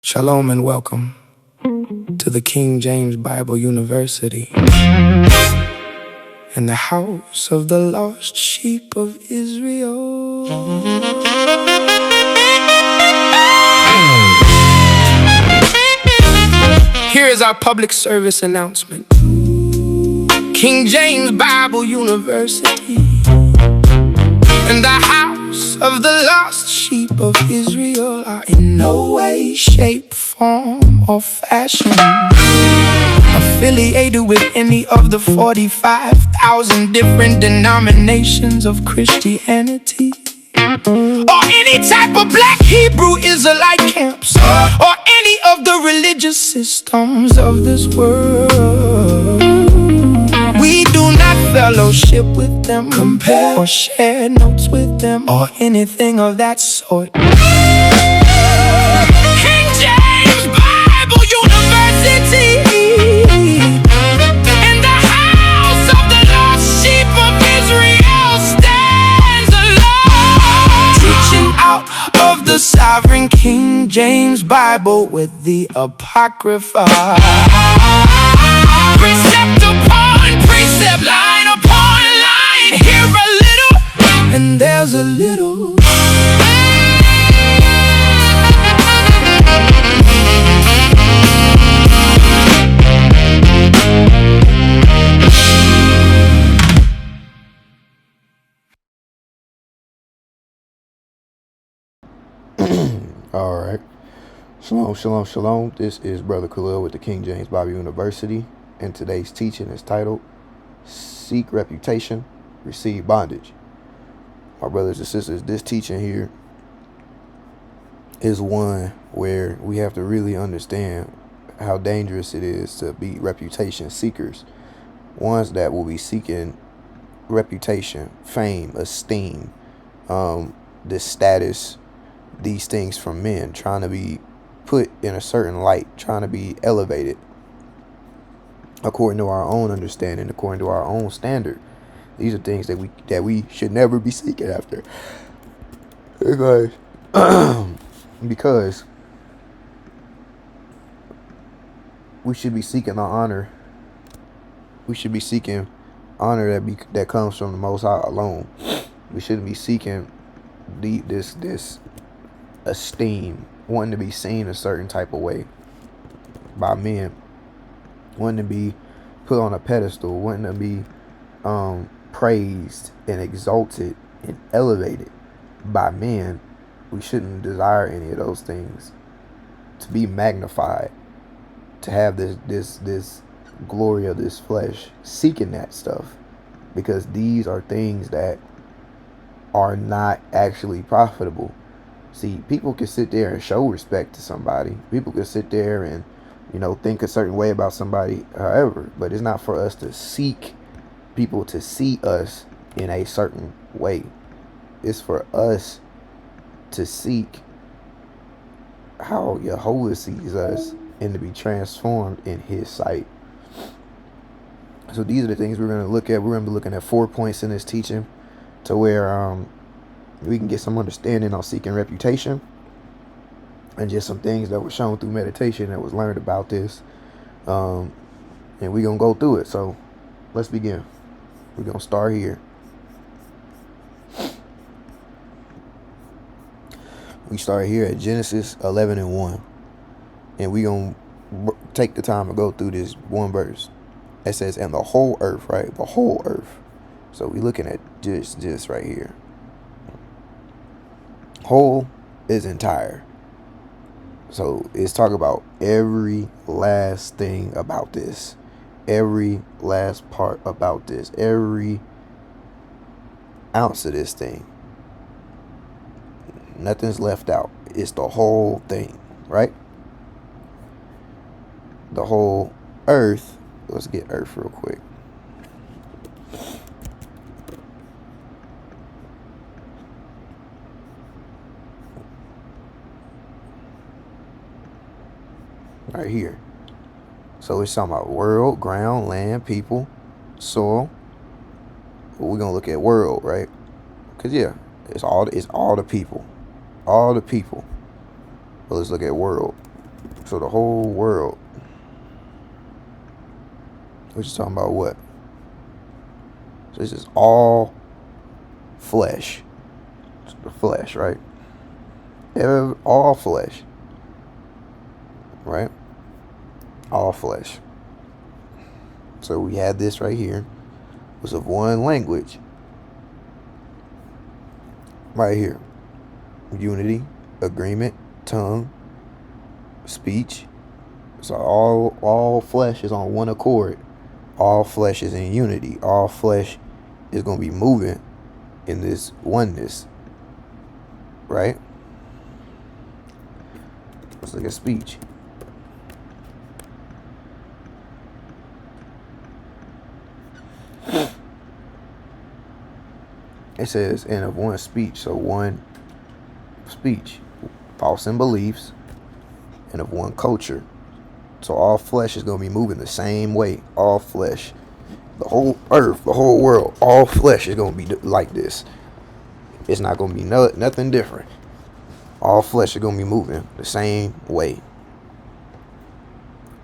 Shalom and welcome to the King James Bible University and the house of the lost sheep of Israel. Here is our public service announcement. King James Bible University and the house of the lost sheep of Israel are in no way, shape, form, or fashion affiliated with any of the 45,000 different denominations of Christianity, or any type of Black Hebrew Israelite camps, or any of the religious systems of this world. We do not fellowship with them, compare or share notes with them, or anything of that sort. King James Bible University and the house of the lost sheep of Israel stands alone, teaching out of the sovereign King James Bible with the Apocrypha. Precept upon precept, line upon line, here a little and there's a little. All right. Shalom, shalom, shalom. This is Brother Kahleial with the King James Bible University, and today's teaching is titled Seek Reputation, Receive Bondage. My brothers and sisters, this teaching here is one where we have to really understand how dangerous it is to be reputation seekers, ones that will be seeking reputation, fame, esteem, this status, these things from men, trying to be put in a certain light, trying to be elevated according to our own understanding, according to our own standard. These are things that we should never be seeking after, because we should be seeking our honor. We should be seeking honor that comes from the Most High alone. We shouldn't be seeking this esteem, wanting to be seen a certain type of way by men, wanting to be put on a pedestal, wanting to be praised and exalted and elevated by men. We shouldn't desire any of those things, to be magnified, to have this glory of this flesh, seeking that stuff, because these are things that are not actually profitable. See, people can sit there and show respect to somebody. People can sit there and, think a certain way about somebody, however, but it's not for us to seek people to see us in a certain way. It's for us to seek how Yehovah sees us and to be transformed in his sight. So these are the things we're going to look at. We're going to be looking at 4 points in this teaching to where we can get some understanding on seeking reputation, and just some things that were shown through meditation that was learned about this. And we're going to go through it. So let's begin. We're going to start here. We start here at Genesis 11:1. And we're going to take the time to go through this one verse. It says, and the whole earth, right? The whole earth. So we're looking at just right here. Whole is entire. So it's talking about every last thing about this. Every last part about this. Every ounce of this thing. Nothing's left out. It's the whole thing, right? The whole earth. Let's get earth real quick. Right here. So it's talking about world, ground, land, people, soil. But we're gonna look at world, right? Cause yeah, it's all the people. All the people. But let's look at world. So the whole world. Which is talking about what? So this is all flesh. It's the flesh, right? All flesh. Right? All flesh. So we had this right here. It was of one language. Right here. Unity, agreement, tongue, speech. So all flesh is on one accord. All flesh is in unity. All flesh is going to be moving in this oneness. Right? Let's look at speech. It says, and of one speech. So one speech, thoughts and beliefs, and of one culture. So all flesh is going to be moving the same way. All flesh. The whole earth, the whole world, all flesh is going to be like this. It's not going to be nothing different. All flesh is going to be moving the same way.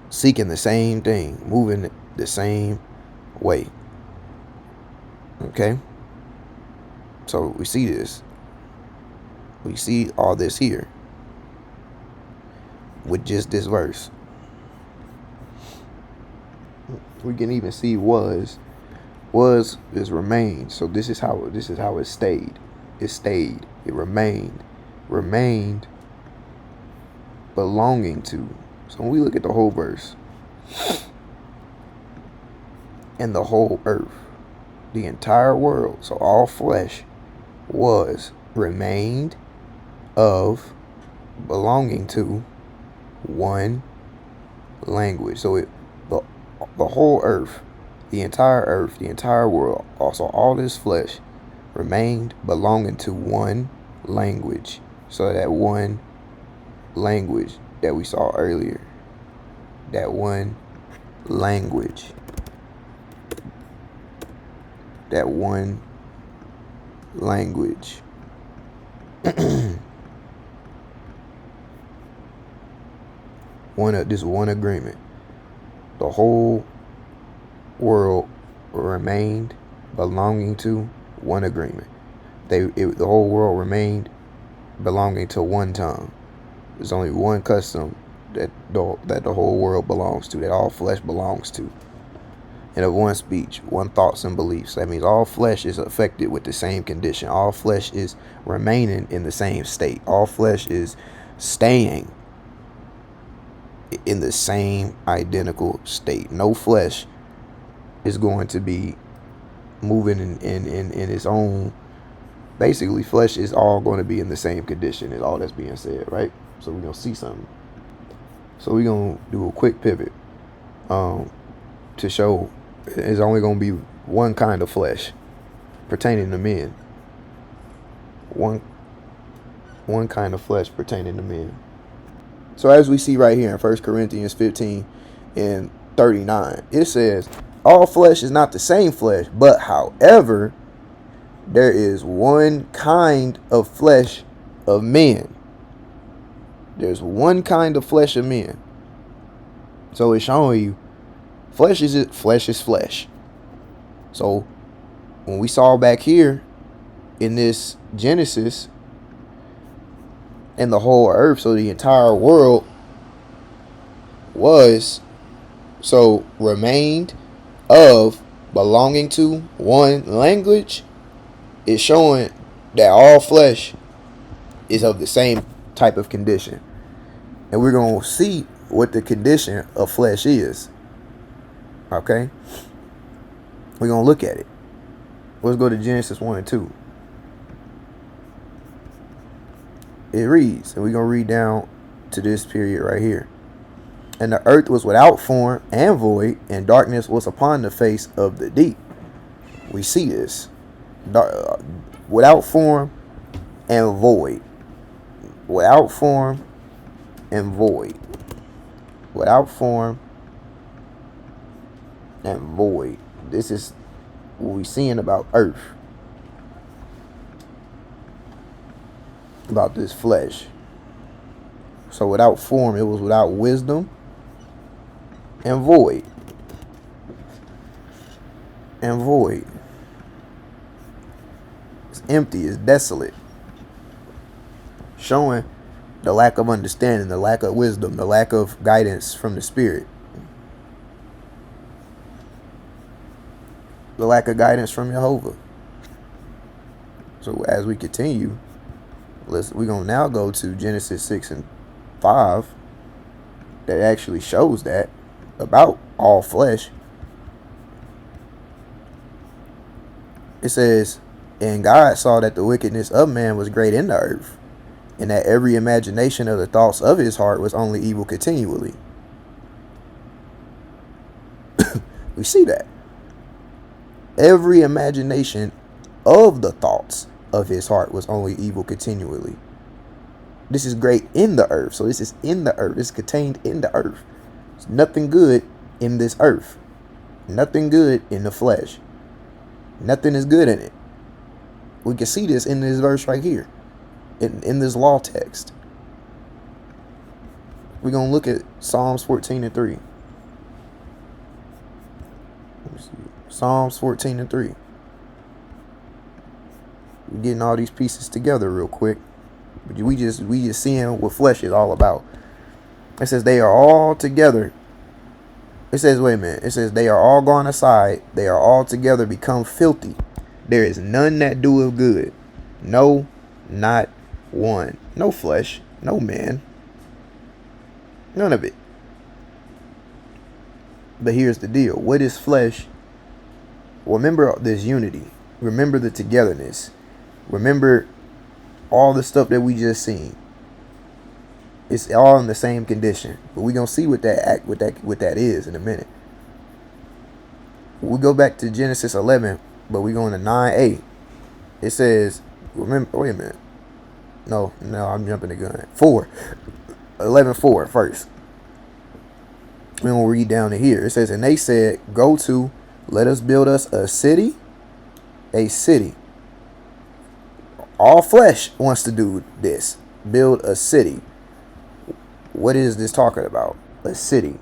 Seeking the same thing. Moving the same way. Okay? So we see this. We see all this here. With just this verse. We can even see was is remained. So this is how it stayed. It stayed. It remained. Remained belonging to. So when we look at the whole verse. And the whole earth. The entire world. So all flesh was remained of belonging to one language. So the whole earth, the entire world, also all this flesh remained belonging to one language. So that one language that we saw earlier, that one language, that one language. This one agreement. The whole world remained belonging to one agreement. The whole world remained belonging to one tongue. There's only one custom that the whole world belongs to, that all flesh belongs to. And of one speech, one thoughts and beliefs. That means all flesh is affected with the same condition. All flesh is remaining in the same state. All flesh is staying in the same identical state. No flesh is going to be moving in its own. Basically, flesh is all going to be in the same condition, is all that's being said, right? So we're going to see something. So we're going to do a quick pivot to show it's only going to be one kind of flesh pertaining to men. One kind of flesh pertaining to men. So as we see right here in 1 Corinthians 15 and 39, it says, all flesh is not the same flesh, but however, there is one kind of flesh of men. There's one kind of flesh of men. So it's showing you flesh is flesh. So when we saw back here in this Genesis, and the whole earth, so the entire world was, so remained of, belonging to one language, is showing that all flesh is of the same type of condition. And we're going to see what the condition of flesh is. Okay? We're going to look at it. Let's go to Genesis 1 and 2. It reads, and we're going to read down to this period right here. And the earth was without form and void, and darkness was upon the face of the deep. We see this. Without form and void. Without form and void. Without form and void. This is what we're seeing about earth. About this flesh. So without form, it was without wisdom and void. And void. It's empty, it's desolate. Showing the lack of understanding, the lack of wisdom, the lack of guidance from the Spirit. The lack of guidance from Jehovah. So as we continue, we're going to now go to Genesis 6 and 5. That actually shows that about all flesh. It says, and God saw that the wickedness of man was great in the earth, and that every imagination of the thoughts of his heart was only evil continually. We see that. Every imagination of the thoughts of his heart was only evil continually. This is great in the earth. So this is in the earth. It's contained in the earth. There's nothing good in this earth. Nothing good in the flesh. Nothing is good in it. We can see this in this verse right here. In this law text. We're going to look at Psalms 14 and 3. Let me see. Psalms 14 and 3. We're getting all these pieces together real quick. But we just seeing what flesh is all about. It says they are all together. It says, wait a minute. It says they are all gone aside. They are all together become filthy. There is none that doeth good. No, not one. No flesh. No man. None of it. But here's the deal. What is flesh? Remember this unity. Remember the togetherness. Remember all the stuff that we just seen. It's all in the same condition. But we're gonna see what that is in a minute. We go back to Genesis 11, but we're going to 9a. It says, remember, wait a minute. No, I'm jumping the gun. 11:4 first. We're gonna read down to here. It says, and they said, go to, let us build us a city. A city. All flesh wants to do this. Build a city. What is this talking about? A city.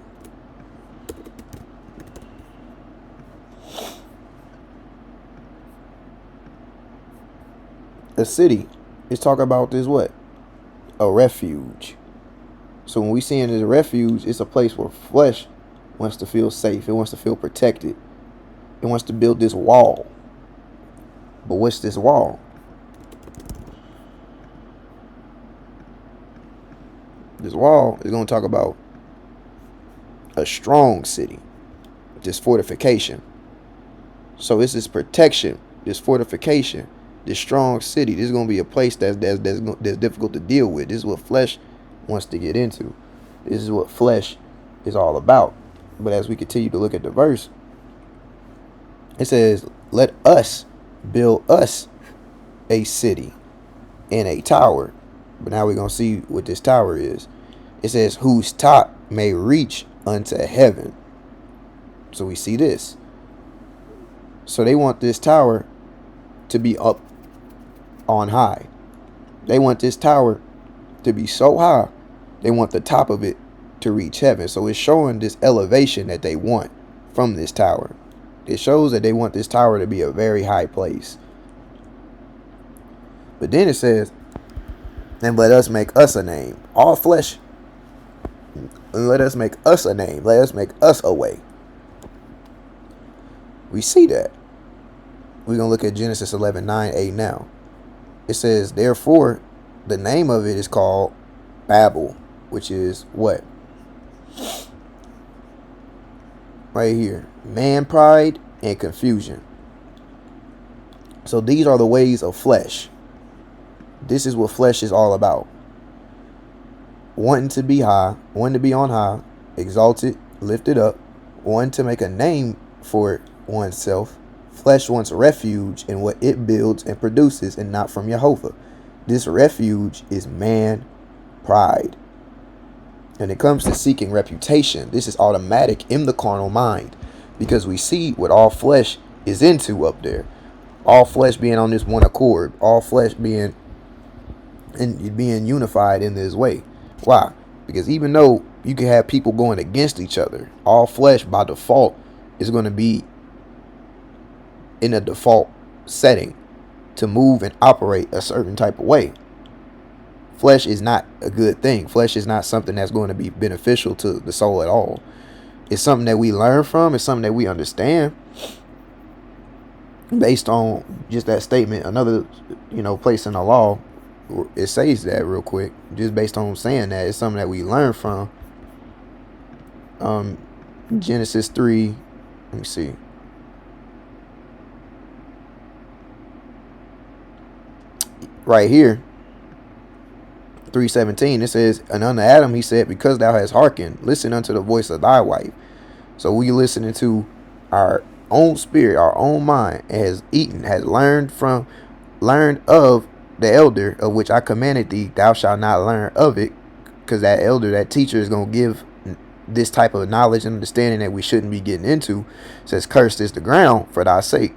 A city is talking about this what? A refuge. So when we see it as a refuge, it's a place where flesh wants to feel safe. It wants to feel protected. It wants to build this wall. But what's this wall? This wall is going to talk about a strong city. This fortification. So it's this protection, this fortification, this strong city. This is going to be a place that's difficult to deal with. This is what flesh wants to get into. This is what flesh is all about. But as we continue to look at the verse, it says, let us build us a city and a tower. But now we're going to see what this tower is. It says, whose top may reach unto heaven. So we see this. So they want this tower to be up on high. They want this tower to be so high. They want the top of it to reach heaven. So it's showing this elevation that they want from this tower. It shows that they want this tower to be a very high place. But then it says, and let us make us a name. All flesh. And let us make us a name. Let us make us a way. We see that. We're going to look at Genesis 11:9-8 now. It says, therefore, the name of it is called Babel, which is what? Right here. Man pride and confusion. So these are the ways of flesh. This is what flesh is all about. Wanting to be high, wanting to be on high, exalted, lifted up, wanting to make a name for oneself. Flesh wants refuge in what it builds and produces and not from Jehovah. This refuge is man pride. When it comes to seeking reputation, this is automatic in the carnal mind, because we see what all flesh is into up there. All flesh being on this one accord, all flesh being unified in this way. Why? Because even though you can have people going against each other, all flesh by default is going to be in a default setting to move and operate a certain type of way. Flesh is not a good thing. Flesh is not something that's going to be beneficial to the soul at all. It's something that we learn from. It's something that we understand based on just that statement. Another, place in the law, it says that real quick, just based on saying that. It's something that we learn from. Genesis 3. Let me see. Right here, 3:17, it says, and unto Adam he said, because thou hast hearkened, listen unto the voice of thy wife. So we listening to our own spirit, our own mind, has eaten, has learned of the elder, of which I commanded thee, thou shalt not learn of it, because that elder, that teacher, is going to give this type of knowledge and understanding that we shouldn't be getting into. It says, cursed is the ground for thy sake.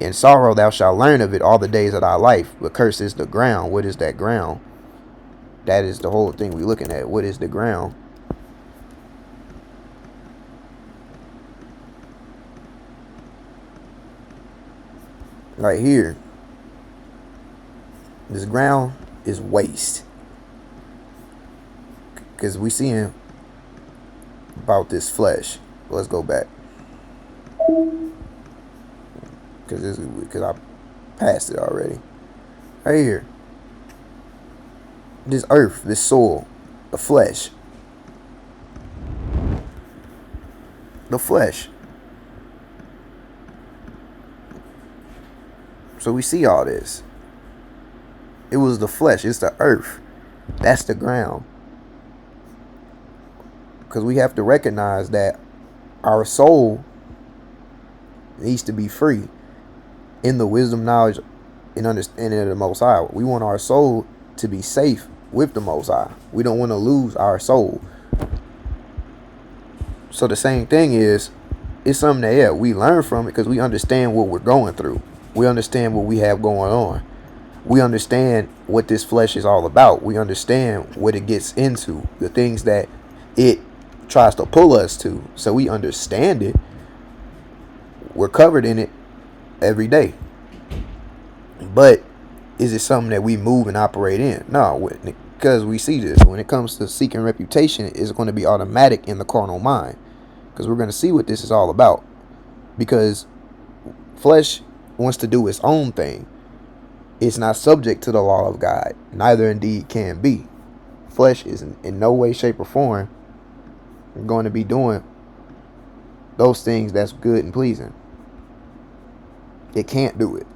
In sorrow thou shalt learn of it all the days of thy life. But cursed is the ground. What is that ground? That is the whole thing we're looking at. What is the ground? Right here. This ground is waste. Because we seeing about this flesh. Let's go back. Because I passed it already. Right here. This earth, this soil, the flesh. The flesh. So we see all this. It was the flesh. It's the earth. That's the ground. Because we have to recognize that our soul needs to be free in the wisdom, knowledge, and understanding of the Most High. We want our soul to be safe with the Most High. We don't want to lose our soul. So the same thing is, it's something that, we learn from it because we understand what we're going through. We understand what we have going on. We understand what this flesh is all about. We understand what it gets into, the things that it tries to pull us to. So we understand it. We're covered in it every day. But is it something that we move and operate in? No, because we see this. When it comes to seeking reputation, it's going to be automatic in the carnal mind. Because we're going to see what this is all about. Because flesh wants to do its own thing. It's not subject to the law of God. Neither indeed can be. Flesh is in no way, shape, or form going to be doing those things that's good and pleasing. It can't do it.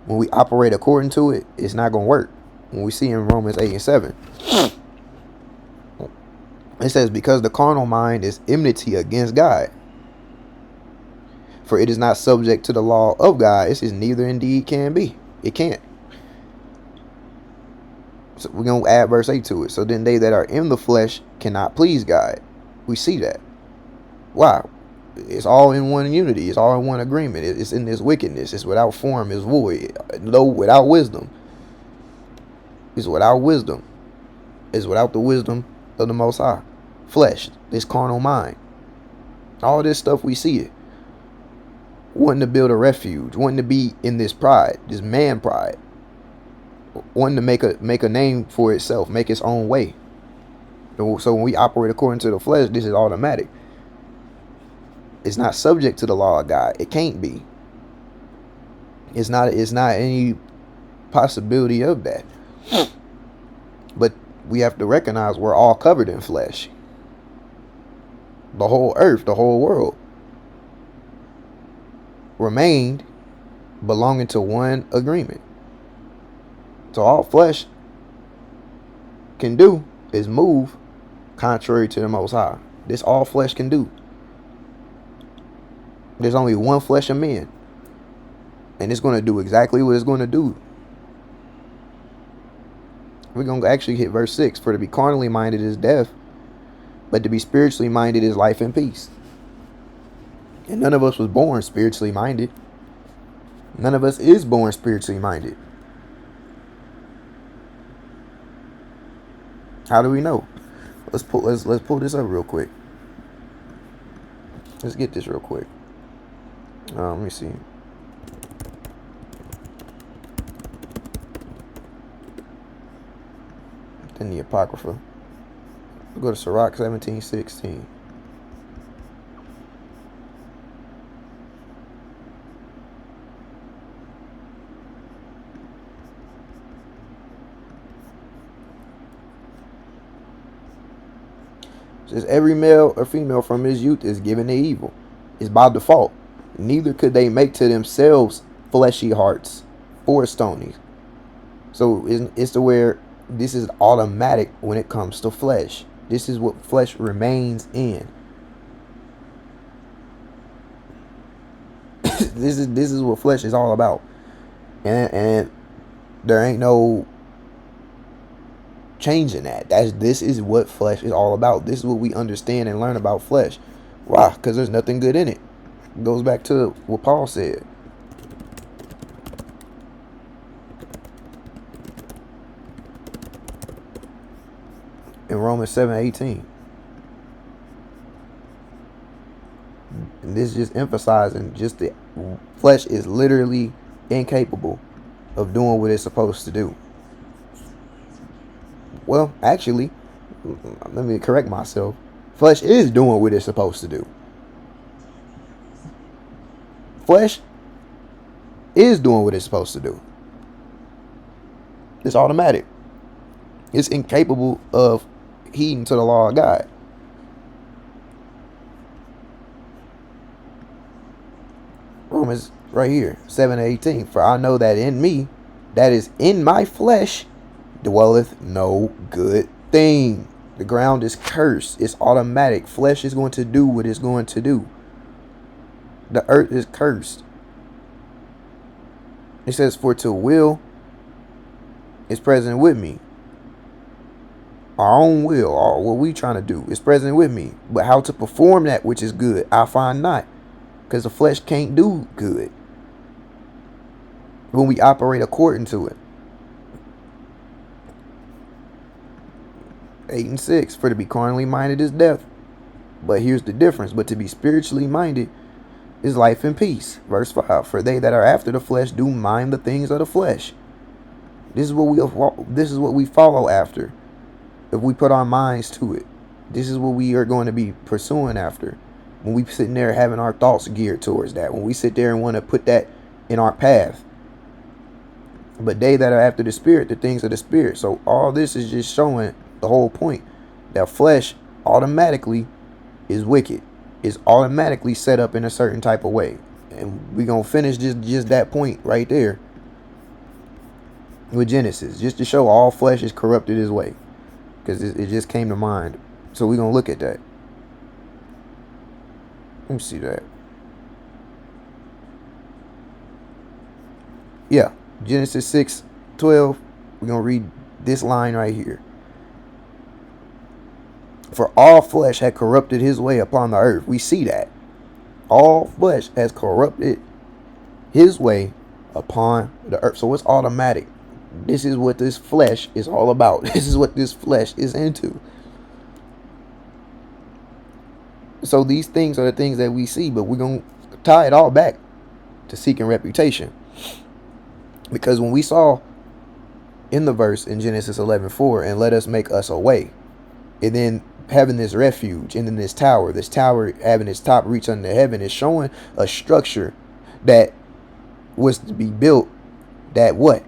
When we operate according to it, it's not going to work. When we see in Romans 8:7, it says, because the carnal mind is enmity against God. For it is not subject to the law of God. It says neither indeed can be. It can't. So we're going to add verse 8 to it. So then they that are in the flesh cannot please God. We see that. Why? It's all in one unity. It's all in one agreement. It's in this wickedness. It's without form. It's void. No, without wisdom. It's without wisdom. It's without the wisdom of the Most High. Flesh, this carnal mind. All this stuff we see it. Wanting to build a refuge, wanting to be in this pride, this man pride. Wanting to make a name for itself, make its own way. So when we operate according to the flesh, this is automatic. It's not subject to the law of God. It can't be. It's not any possibility of that. But we have to recognize we're all covered in flesh. The whole earth, the whole world remained belonging to one agreement. So all flesh can do is move contrary to the Most High. This all flesh can do. There's only one flesh of men, and it's going to do exactly what it's going to do. We're going to actually hit verse 6. For to be carnally minded is death, but to be spiritually minded is life and peace. And none of us was born spiritually minded. None of us is born spiritually minded. How do we know? Let's pull this up real quick. Let's get this real quick. Let me see. Then the Apocrypha. We'll go to Sirach 17:16. It says every male or female from his youth is given to evil. It's by default. Neither could they make to themselves fleshy hearts or stony. So it's to where this is automatic when it comes to flesh. This is what flesh remains in. This is what flesh is all about. And there ain't no changing that. This is what flesh is all about. This is what we understand and learn about flesh. Why? Because there's nothing good in it. It goes back to what Paul said. In Romans 7:18. And this is just emphasizing just the flesh is literally incapable of doing what it's supposed to do. Well, actually, let me correct myself. Flesh is doing what it's supposed to do. Flesh is doing what it's supposed to do. It's automatic. It's incapable of heeding to the law of God. Romans right here, 7:18. For I know that in me, that is in my flesh, dwelleth no good thing. The ground is cursed. It's automatic. Flesh is going to do what it's going to do. The earth is cursed. It says, for to will is present with me. Our own will, or what we trying to do, is present with me. But how to perform that which is good, I find not. Because the flesh can't do good when we operate according to it. 8 and 6. For to be carnally minded is death. But here's the difference. But to be spiritually minded is life and peace. Verse 5. For they that are after the flesh do mind the things of the flesh. This is what we follow after. If we put our minds to it, this is what we are going to be pursuing after. When we sitting there having our thoughts geared towards that. When we sit there and want to put that in our path. But they that are after the spirit, the things of the spirit. So all this is just showing the whole point. That flesh automatically is wicked. Is automatically set up in a certain type of way. And we're going to finish just that point right there. With Genesis. Just to show all flesh is corrupted his way. Because it just came to mind. So we're going to look at that. Let me see that. Yeah. Genesis 6:12. We're going to read this line right here. For all flesh had corrupted his way upon the earth. We see that. All flesh has corrupted his way upon the earth. So it's automatic. This is what this flesh is all about. This is what this flesh is into. So these things are the things that we see, but we're going to tie it all back to seeking reputation. Because when we saw in the verse in Genesis 11:4, and let us make us a way, and then having this refuge, and then this tower having its top reach under heaven, is showing a structure that was to be built, that what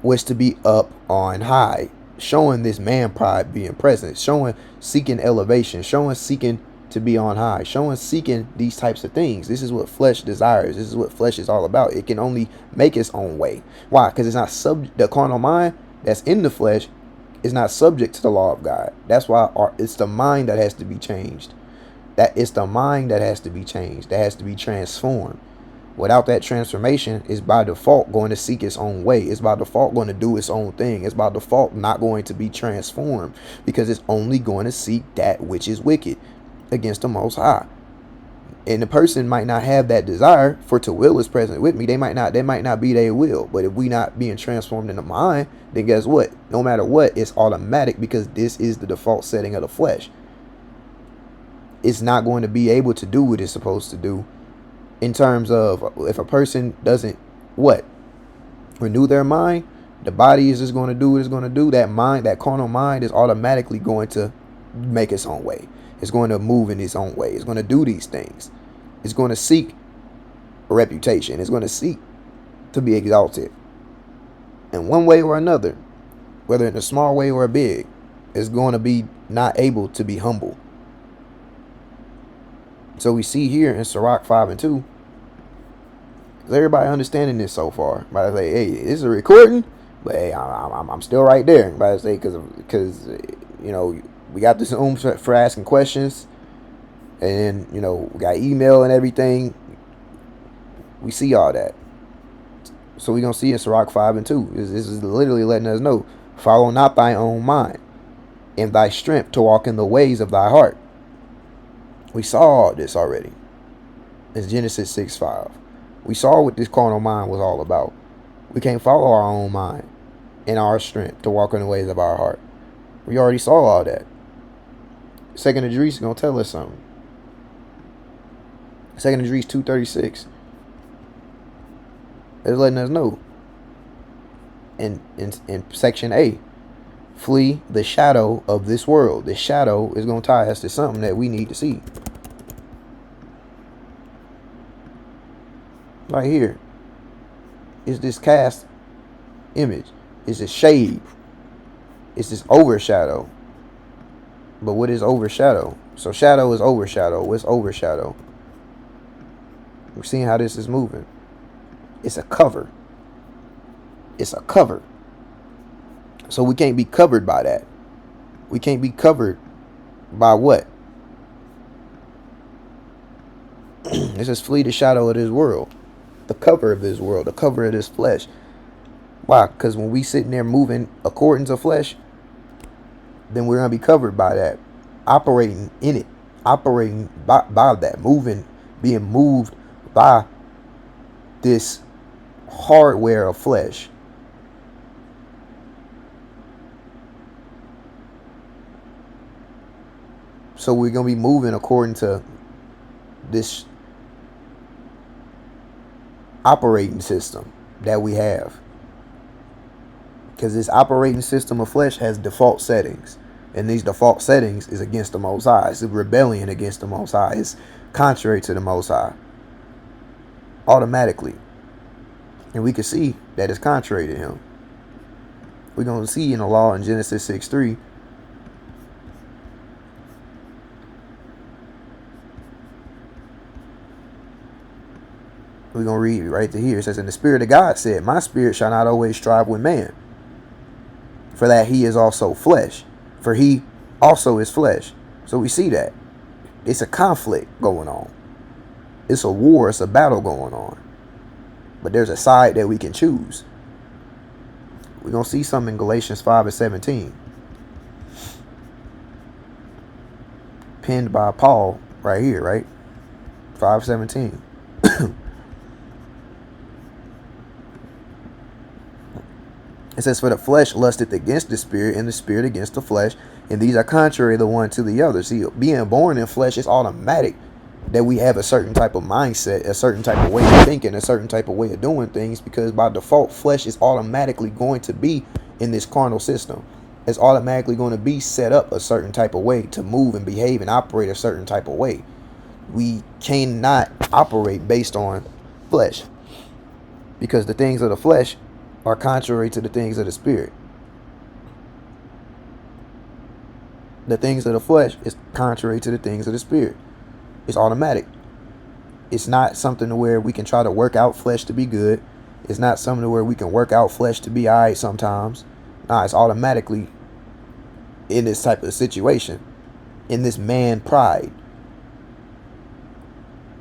was to be up on high, showing this man pride being present, showing seeking elevation, showing seeking to be on high, showing seeking these types of things. This is what flesh desires. This is what flesh is all about. It can only make its own way. Why? Because it's not the carnal mind that's in the flesh is not subject to the law of God. That's why it's the mind that has to be changed. That it's the mind that has to be changed. That has to be transformed. Without that transformation, it's by default going to seek its own way. It's by default going to do its own thing. It's by default not going to be transformed, because it's only going to seek that which is wicked against the Most High. And the person might not have that desire, for to will is present with me. They might not be their will. But if we not being transformed in the mind, then guess what? No matter what, it's automatic, because this is the default setting of the flesh. It's not going to be able to do what it's supposed to do. In terms of, if a person doesn't renew their mind, the body is just going to do what it's going to do. That mind, that carnal mind, is automatically going to make its own way. It's going to move in its own way. It's going to do these things. It's going to seek a reputation. It's going to seek to be exalted in one way or another, whether in a small way or a big. It's going to be not able to be humble. So we see here in Sirach 5:2. Is everybody understanding this so far? But I say, hey, this is a recording, but hey, I'm still right there. But I say, because we got this room for asking questions, and we got email and everything. We see all that. So we're gonna see in Sirach 5:2. This is literally letting us know: follow not thy own mind, and thy strength to walk in the ways of thy heart. We saw all this already. It's Genesis 6:5. We saw what this carnal mind was all about. We can't follow our own mind and our strength to walk in the ways of our heart. We already saw all that. Second Idris is going to tell us something. Second Idris 2:36. It's letting us know. In section A, flee the shadow of this world. The shadow is going to tie us to something that we need to see. Right here is this cast image. It's this shade. It's this overshadow. But what is overshadow? So shadow is overshadow. What's overshadow? We're seeing how this is moving. It's a cover. It's a cover. So we can't be covered by that. We can't be covered by what? It says flee the shadow of this world. The cover of this world. The cover of this flesh. Why? Because when we sitting there moving according to flesh, then we're going to be covered by that. Operating in it. Operating by that. Moving. Being moved by this hardware of flesh. So we're going to be moving according to this operating system that we have. Because this operating system of flesh has default settings. And these default settings is against the Most High. It's a rebellion against the Most High. It's contrary to the Most High. Automatically. And we can see that it's contrary to him. We're going to see in the law in Genesis 6:3. We're going to read right to here. It says, and the Spirit of God said, my spirit shall not always strive with man, for that he is also flesh. For he also is flesh. So we see that. It's a conflict going on. It's a war. It's a battle going on. But there's a side that we can choose. We're going to see something in Galatians 5:17. Penned by Paul right here, right? 5:17. It says, for the flesh lusteth against the spirit, and the spirit against the flesh, and these are contrary the one to the other. See, being born in flesh is automatic that we have a certain type of mindset, a certain type of way of thinking, a certain type of way of doing things, because by default, flesh is automatically going to be in this carnal system. It's automatically going to be set up a certain type of way to move and behave and operate a certain type of way. We cannot operate based on flesh, because the things of the flesh are contrary to the things of the spirit. The things of the flesh is contrary to the things of the spirit. It's automatic. It's not something to where we can try to work out flesh to be good. It's not something to where we can work out flesh to be alright sometimes. Nah, it's automatically in this type of situation, in this man pride.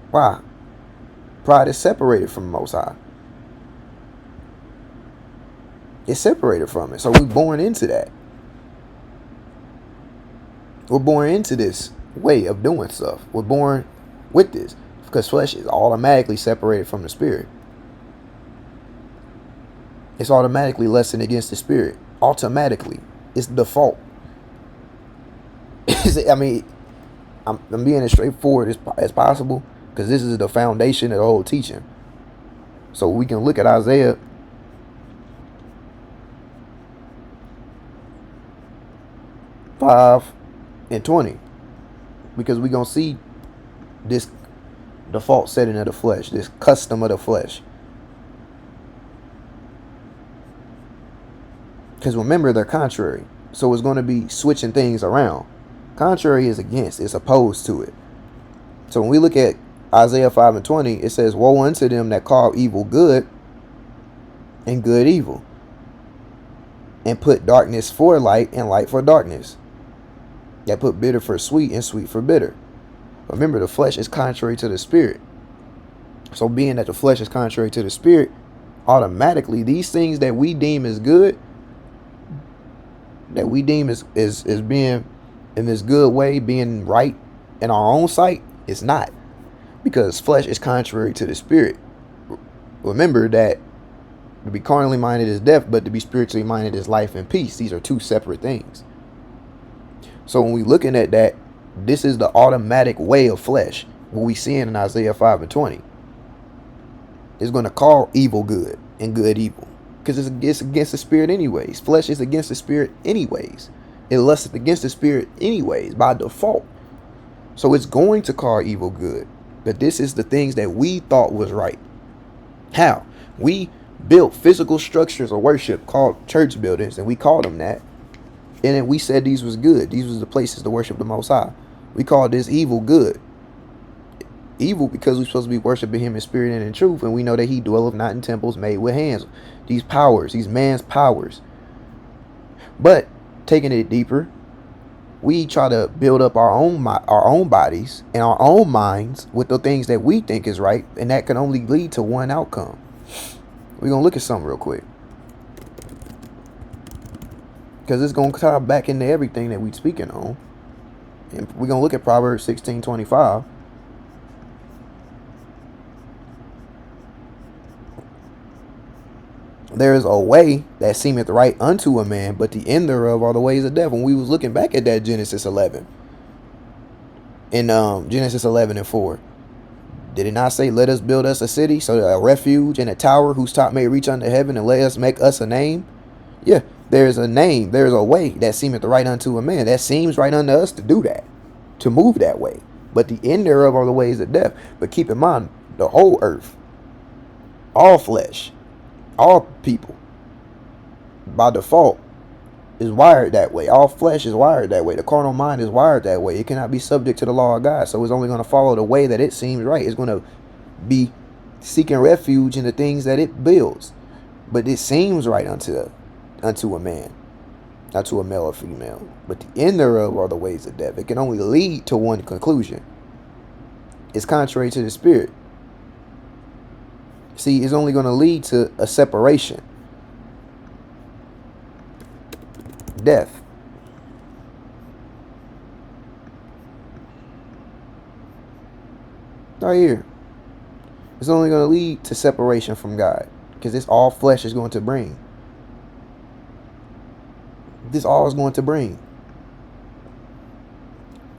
Why? Pride is separated from the Most High. It's separated from it. So we're born into that. We're born into this way of doing stuff. We're born with this, because flesh is automatically separated from the spirit. It's automatically lessened against the spirit. Automatically. It's default. I mean, I'm being as straightforward as possible, because this is the foundation of the whole teaching. So we can look at Isaiah 5:20, because we're going to see this default setting of the flesh, this custom of the flesh. Because remember, they're contrary. So it's going to be switching things around. Contrary is against, it's opposed to it. So when we look at Isaiah 5:20, it says, woe unto them that call evil good and good evil, and put darkness for light and light for darkness. That put bitter for sweet and sweet for bitter. Remember, the flesh is contrary to the spirit. So being that the flesh is contrary to the spirit, automatically these things that we deem as good, that we deem as being in this good way, being right in our own sight, it's not. Because flesh is contrary to the spirit. Remember that to be carnally minded is death, but to be spiritually minded is life and peace. These are two separate things. So when we looking at that, this is the automatic way of flesh. What we seeing in Isaiah 5:20. It's going to call evil good and good evil, because it's against the spirit anyways. Flesh is against the spirit anyways. It lusts against the spirit anyways by default. So it's going to call evil good. But this is the things that we thought was right. How? We built physical structures of worship called church buildings, and we called them that. And then we said these was good. These was the places to worship the Most High. We called this evil good. Evil because we're supposed to be worshiping him in spirit and in truth. And we know that he dwelleth not in temples made with hands. These powers, these man's powers. But taking it deeper, we try to build up our own bodies and our own minds with the things that we think is right. And that can only lead to one outcome. We're going to look at something real quick, because it's going to tie back into everything that we're speaking on. And we're going to look at Proverbs 16:25. There is a way that seemeth right unto a man, but the end thereof are the ways of death. When we was looking back at that Genesis 11. In Genesis 11:4. Did it not say, let us build us a city, so that a refuge and a tower whose top may reach unto heaven, and let us make us a name? Yeah, there's a name, there's a way that seemeth right unto a man. That seems right unto us to do that, to move that way. But the end thereof are the ways of death. But keep in mind, the whole earth, all flesh, all people, by default, is wired that way. All flesh is wired that way. The carnal mind is wired that way. It cannot be subject to the law of God. So it's only going to follow the way that it seems right. It's going to be seeking refuge in the things that it builds. But it seems right unto a man, not to a male or female. But the end thereof are the ways of death. It can only lead to one conclusion. It's contrary to the spirit. See, it's only going to lead to a separation. Death. Right here. It's only going to lead to separation from God, because it's all flesh is going to bring. this all is going to bring.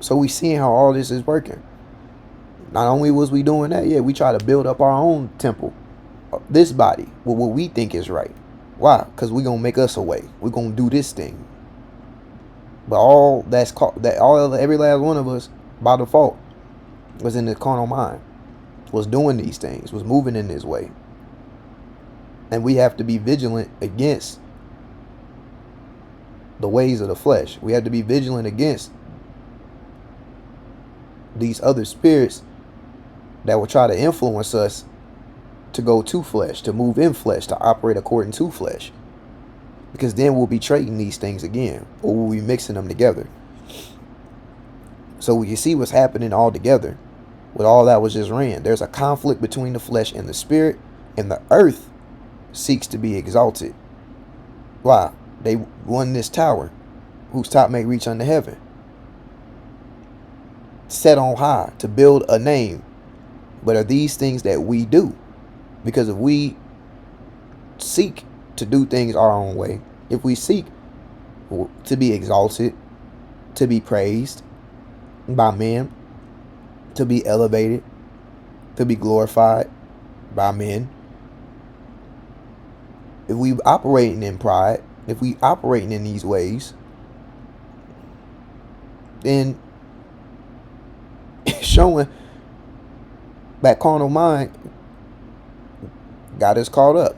So we seeing how all this is working. Not only was we doing that, yeah, we try to build up our own temple, this body, with what we think is right. Why? Because we're gonna make us a way. We're gonna do this thing. But all that's called that, all every last one of us by default was in the carnal mind, was doing these things, was moving in this way. And we have to be vigilant against the ways of the flesh. We have to be vigilant against these other spirits that will try to influence us to go to flesh, to move in flesh, to operate according to flesh. Because then we'll be trading these things again, or we'll be mixing them together. So we can see what's happening all together with all that was just ran. There's a conflict between the flesh and the spirit, and the earth seeks to be exalted. Why? They won this tower, whose top may reach unto heaven, set on high, to build a name. But are these things that we do? Because if we seek to do things our own way, if we seek to be exalted, to be praised by men, to be elevated, to be glorified by men, if we operating in pride, if we operating in these ways, then showing that carnal mind got us caught up.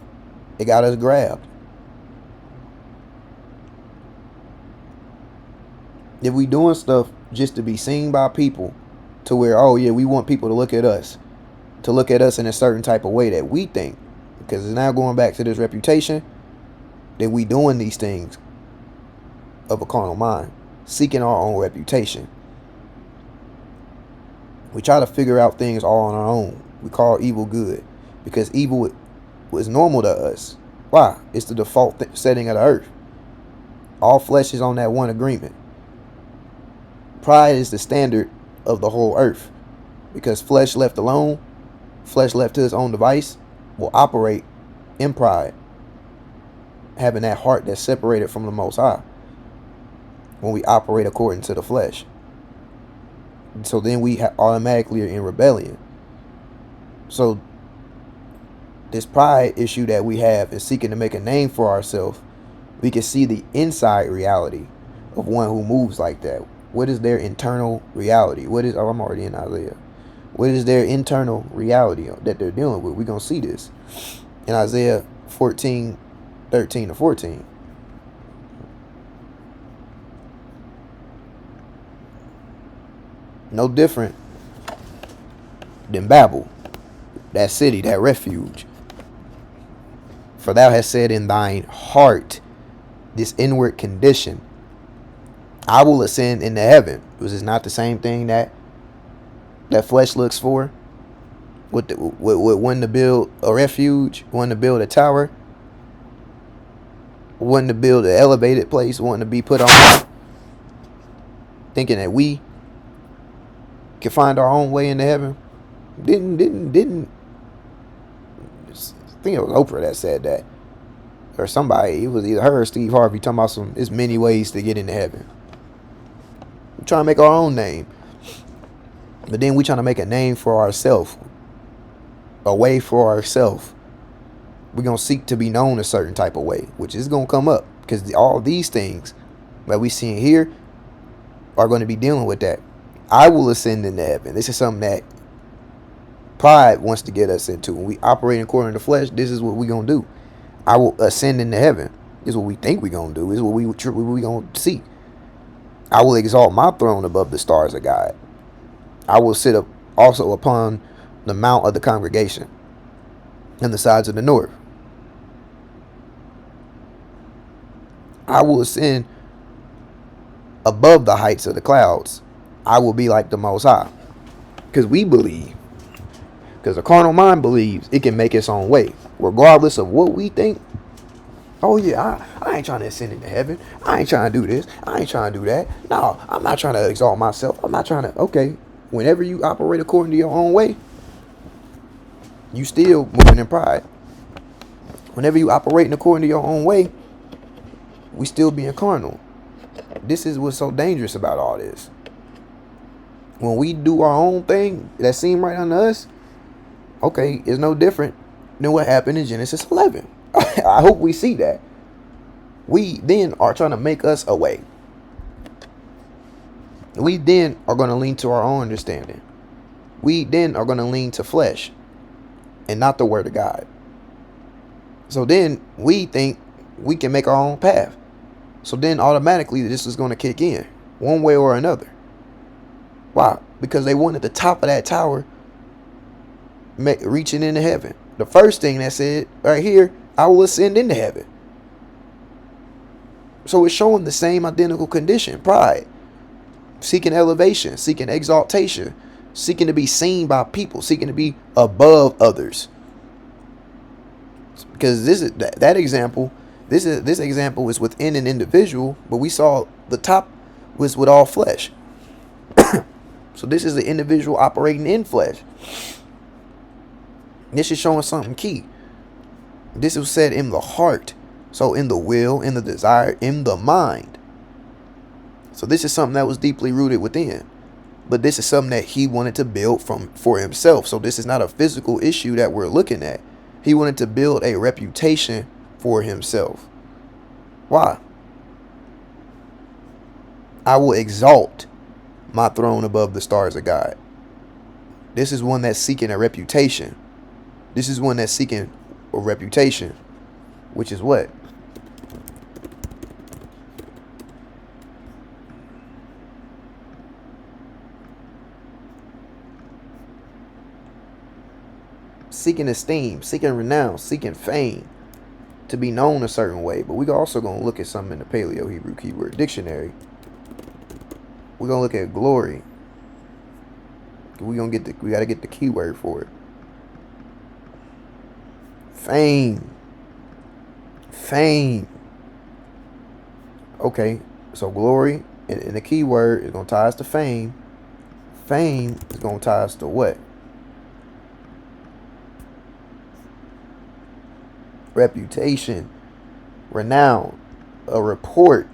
It got us grabbed. If we doing stuff just to be seen by people, to where, oh yeah, we want people to look at us in a certain type of way that we think, because it's now going back to this reputation, that we doing these things of a carnal mind, seeking our own reputation. We try to figure out things all on our own. We call evil good, because evil was normal to us. Why? It's the default setting of the earth. All flesh is on that one agreement. Pride is the standard of the whole earth, because flesh left alone, flesh left to its own device, will operate in pride, having that heart that's separated from the Most High when we operate according to the flesh. So then we automatically are in rebellion. So this pride issue that we have is seeking to make a name for ourselves. We can see the inside reality of one who moves like that. What is their internal reality? I'm already in Isaiah. What is their internal reality that they're dealing with? We're going to see this in Isaiah 14, 13 to 14. No different than Babel, that city, that refuge. For thou hast said in thine heart, this inward condition, I will ascend into heaven. Was this not the same thing that flesh looks for? With wanting to build a refuge, wanting to build a tower, wanting to build an elevated place, wanting to be put on, thinking that we can find our own way into heaven. Didn't I think it was Oprah that said that, or somebody. It was either her or Steve Harvey, talking about there's many ways to get into heaven. We're trying to make our own name, but then we trying to make a name for ourselves, a way for ourselves. We're gonna seek to be known a certain type of way, which is gonna come up, because all these things that we see here are going to be dealing with that. I will ascend into heaven. This is something that pride wants to get us into. When we operate according to the flesh, this is what we're going to do. I will ascend into heaven. This is what we think we're going to do. This is what we going to seek. I will exalt my throne above the stars of God. I will sit up also upon the mount of the congregation and the sides of the north. I will ascend above the heights of the clouds. I will be like the Most High. Because we believe, because the carnal mind believes it can make its own way, regardless of what we think. Oh yeah, I ain't trying to ascend into heaven. I ain't trying to do this. I ain't trying to do that. No, I'm not trying to exalt myself. I'm not trying to. Okay, whenever you operate according to your own way, you still moving in pride. Whenever you operating according to your own way, we still being carnal. this is what's so dangerous about all this. When we do our own thing that seemed right unto us, okay, it's no different than what happened in Genesis 11. I hope we see that. We then are trying to make us a way. We then are going to lean to our own understanding. We then are going to lean to flesh and not the word of God. So then we think we can make our own path. So then automatically this is going to kick in one way or another. Why? Because they wanted the top of that tower reaching into heaven. The first thing that said right here, I will ascend into heaven. So it's showing the same identical condition. Pride. Seeking elevation. Seeking exaltation. Seeking to be seen by people. Seeking to be above others. Because this is that example. This example is within an individual, but we saw the top was with all flesh. So this is the individual operating in flesh. This is showing something key. This was said in the heart. So in the will, in the desire, in the mind. So this is something that was deeply rooted within. But this is something that he wanted to build for himself. So this is not a physical issue that we're looking at. He wanted to build a reputation for himself. Why? I will exalt my throne above the stars of God. This is one that's seeking a reputation. This is one that's seeking a reputation, which is what? Seeking esteem, seeking renown, seeking fame, to be known a certain way. But we're also going to look at something in the Paleo Hebrew keyword dictionary. We're going to look at glory. We got to get the keyword for it. Fame. Fame. Okay, so glory and the keyword is going to tie us to fame. Fame is going to tie us to what? Reputation, renown, a report.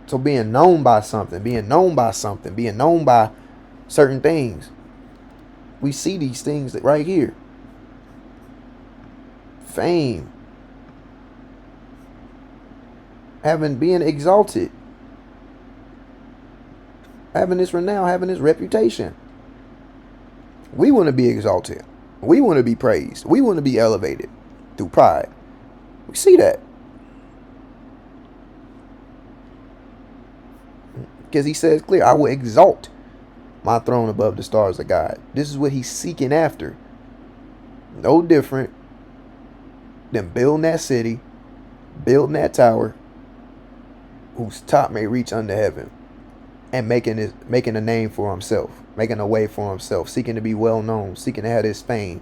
So being known by something, being known by certain things. We see these things right here. Fame. Being exalted. Having this renown, having this reputation. We want to be exalted. We want to be praised. We want to be elevated through pride. We see that. Because he says clear, I will exalt my throne above the stars of God. This is what he's seeking after. No different than building that city, building that tower, whose top may reach unto heaven, and making a name for himself, making a way for himself, seeking to be well known, seeking to have his fame.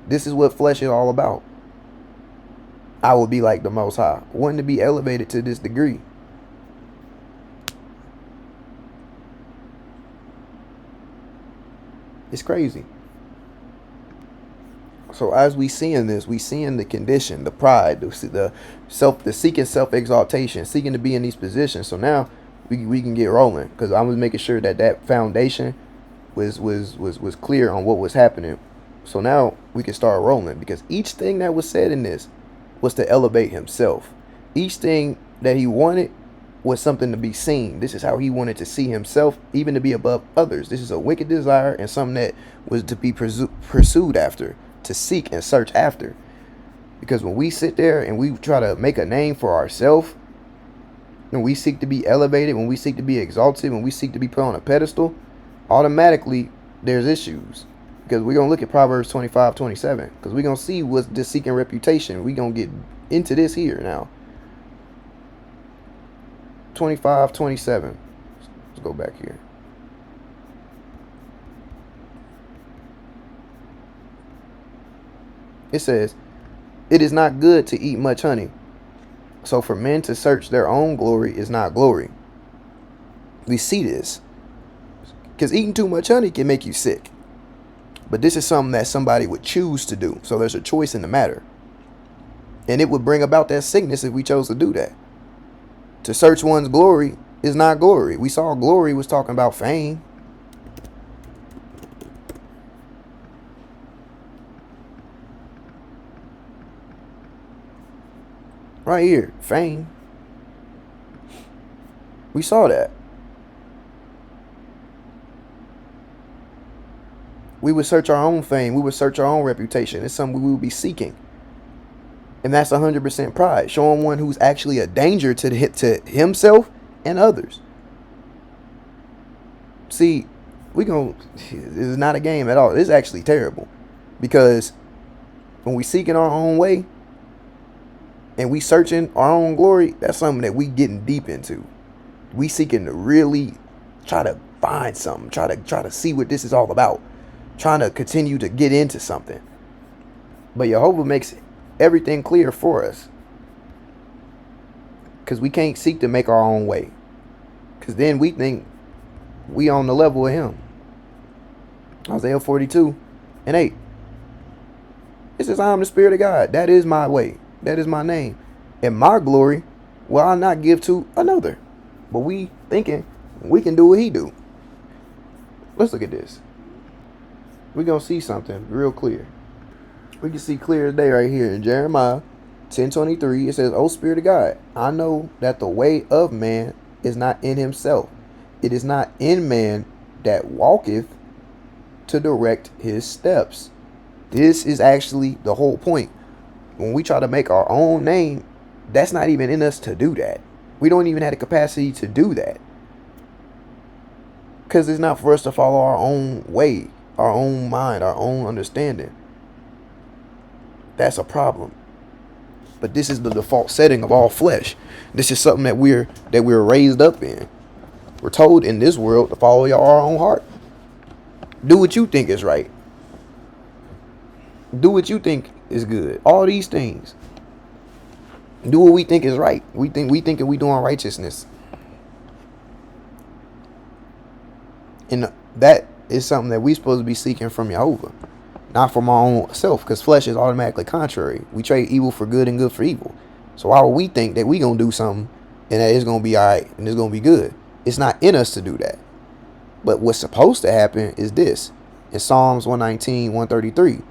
This is what flesh is all about. I will be like the Most High, wanting to be elevated to this degree. It's crazy. So as we seeing this, we seeing the condition, the pride, the seeking self-exaltation, seeking to be in these positions. So now we can get rolling, because I was making sure that foundation was clear on what was happening. So now we can start rolling, because each thing that was said in this was to elevate himself. Each thing that he wanted was something to be seen. This is how he wanted to see himself, even to be above others. This is a wicked desire and something that was to be pursued after, to seek and search after. Because when we sit there and we try to make a name for ourselves, when we seek to be elevated, when we seek to be exalted, when we seek to be put on a pedestal, automatically there's issues. Because we're going to look at Proverbs 25:27, because we're going to see what's this seeking reputation. We're going to get into this here now. 25:27. Let's go back here. It says, it is not good to eat much honey. So for men to search their own glory is not glory. We see this. Because eating too much honey can make you sick. But this is something that somebody would choose to do. So there's a choice in the matter. And it would bring about that sickness if we chose to do that. To search one's glory is not glory. We saw glory was talking about fame. Right here, fame. We saw that. We would search our own fame. We would search our own reputation. It's something we would be seeking. And that's 100% pride. Showing one who's actually a danger to himself and others. See, this is not a game at all. It's actually terrible. Because when we seeking our own way and we searching our own glory, that's something that we getting deep into. We seeking to really try to find something. Try to see what this is all about. Trying to continue to get into something. But Jehovah makes everything clear for us. Because we can't seek to make our own way. Because then we think we on the level of him. Isaiah 42:8. It says, I am the Spirit of God. That is my way. That is my name. And my glory will I not give to another. But we thinking we can do what he do. Let's look at this. We're going to see something real clear. We can see clear as day right here in Jeremiah 10:23. It says, O Spirit of God, I know that the way of man is not in himself. It is not in man that walketh to direct his steps. This is actually the whole point. When we try to make our own name, that's not even in us to do that. We don't even have the capacity to do that. Because it's not for us to follow our own way, our own mind, our own understanding. That's a problem. But this is the default setting of all flesh. This is something that we're raised up in. We're told in this world to follow our own heart. Do what you think is right. Do what you think is good. All these things. Do what we think is right. We think we doing righteousness. And that is something that we're supposed to be seeking from Jehovah. Not from our own self, because flesh is automatically contrary. We trade evil for good and good for evil. So why would we think that we going to do something and that it's going to be all right and it's going to be good? It's not in us to do that. But what's supposed to happen is this. In Psalms 119:133,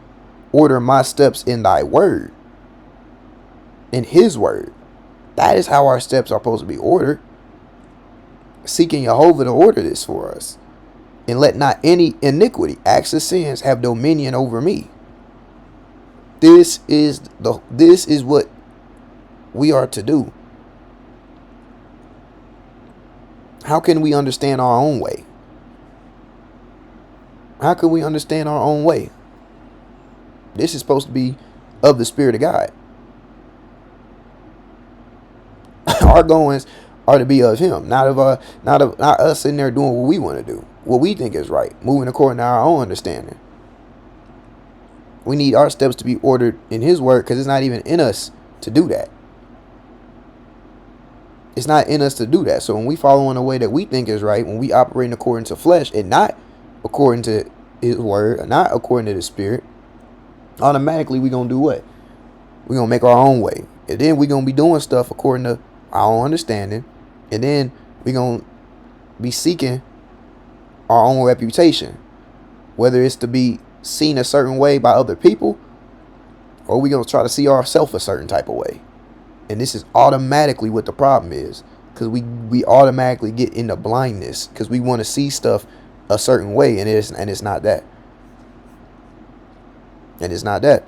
order my steps in thy word. In his word. That is how our steps are supposed to be ordered. Seeking Jehovah to order this for us. And let not any iniquity, acts of sins, have dominion over me. This is what we are to do. How can we understand our own way? How can we understand our own way? This is supposed to be of the Spirit of God. Our goings are to be of him, not us sitting there doing what we want to do, what we think is right, moving according to our own understanding. We need our steps to be ordered in his word, because it's not even in us to do that. It's not in us to do that. So when we follow in a way that we think is right, when we operate according to flesh and not according to his word, not according to the Spirit, automatically we're going to do what? We're going to make our own way. And then we're going to be doing stuff according to our own understanding. And then we're going to be seeking our own reputation. Whether it's to be seen a certain way by other people, or we're going to try to see ourselves a certain type of way. And this is automatically what the problem is. Because we automatically get into blindness. Because we want to see stuff a certain way. And it's not that. And it's not that.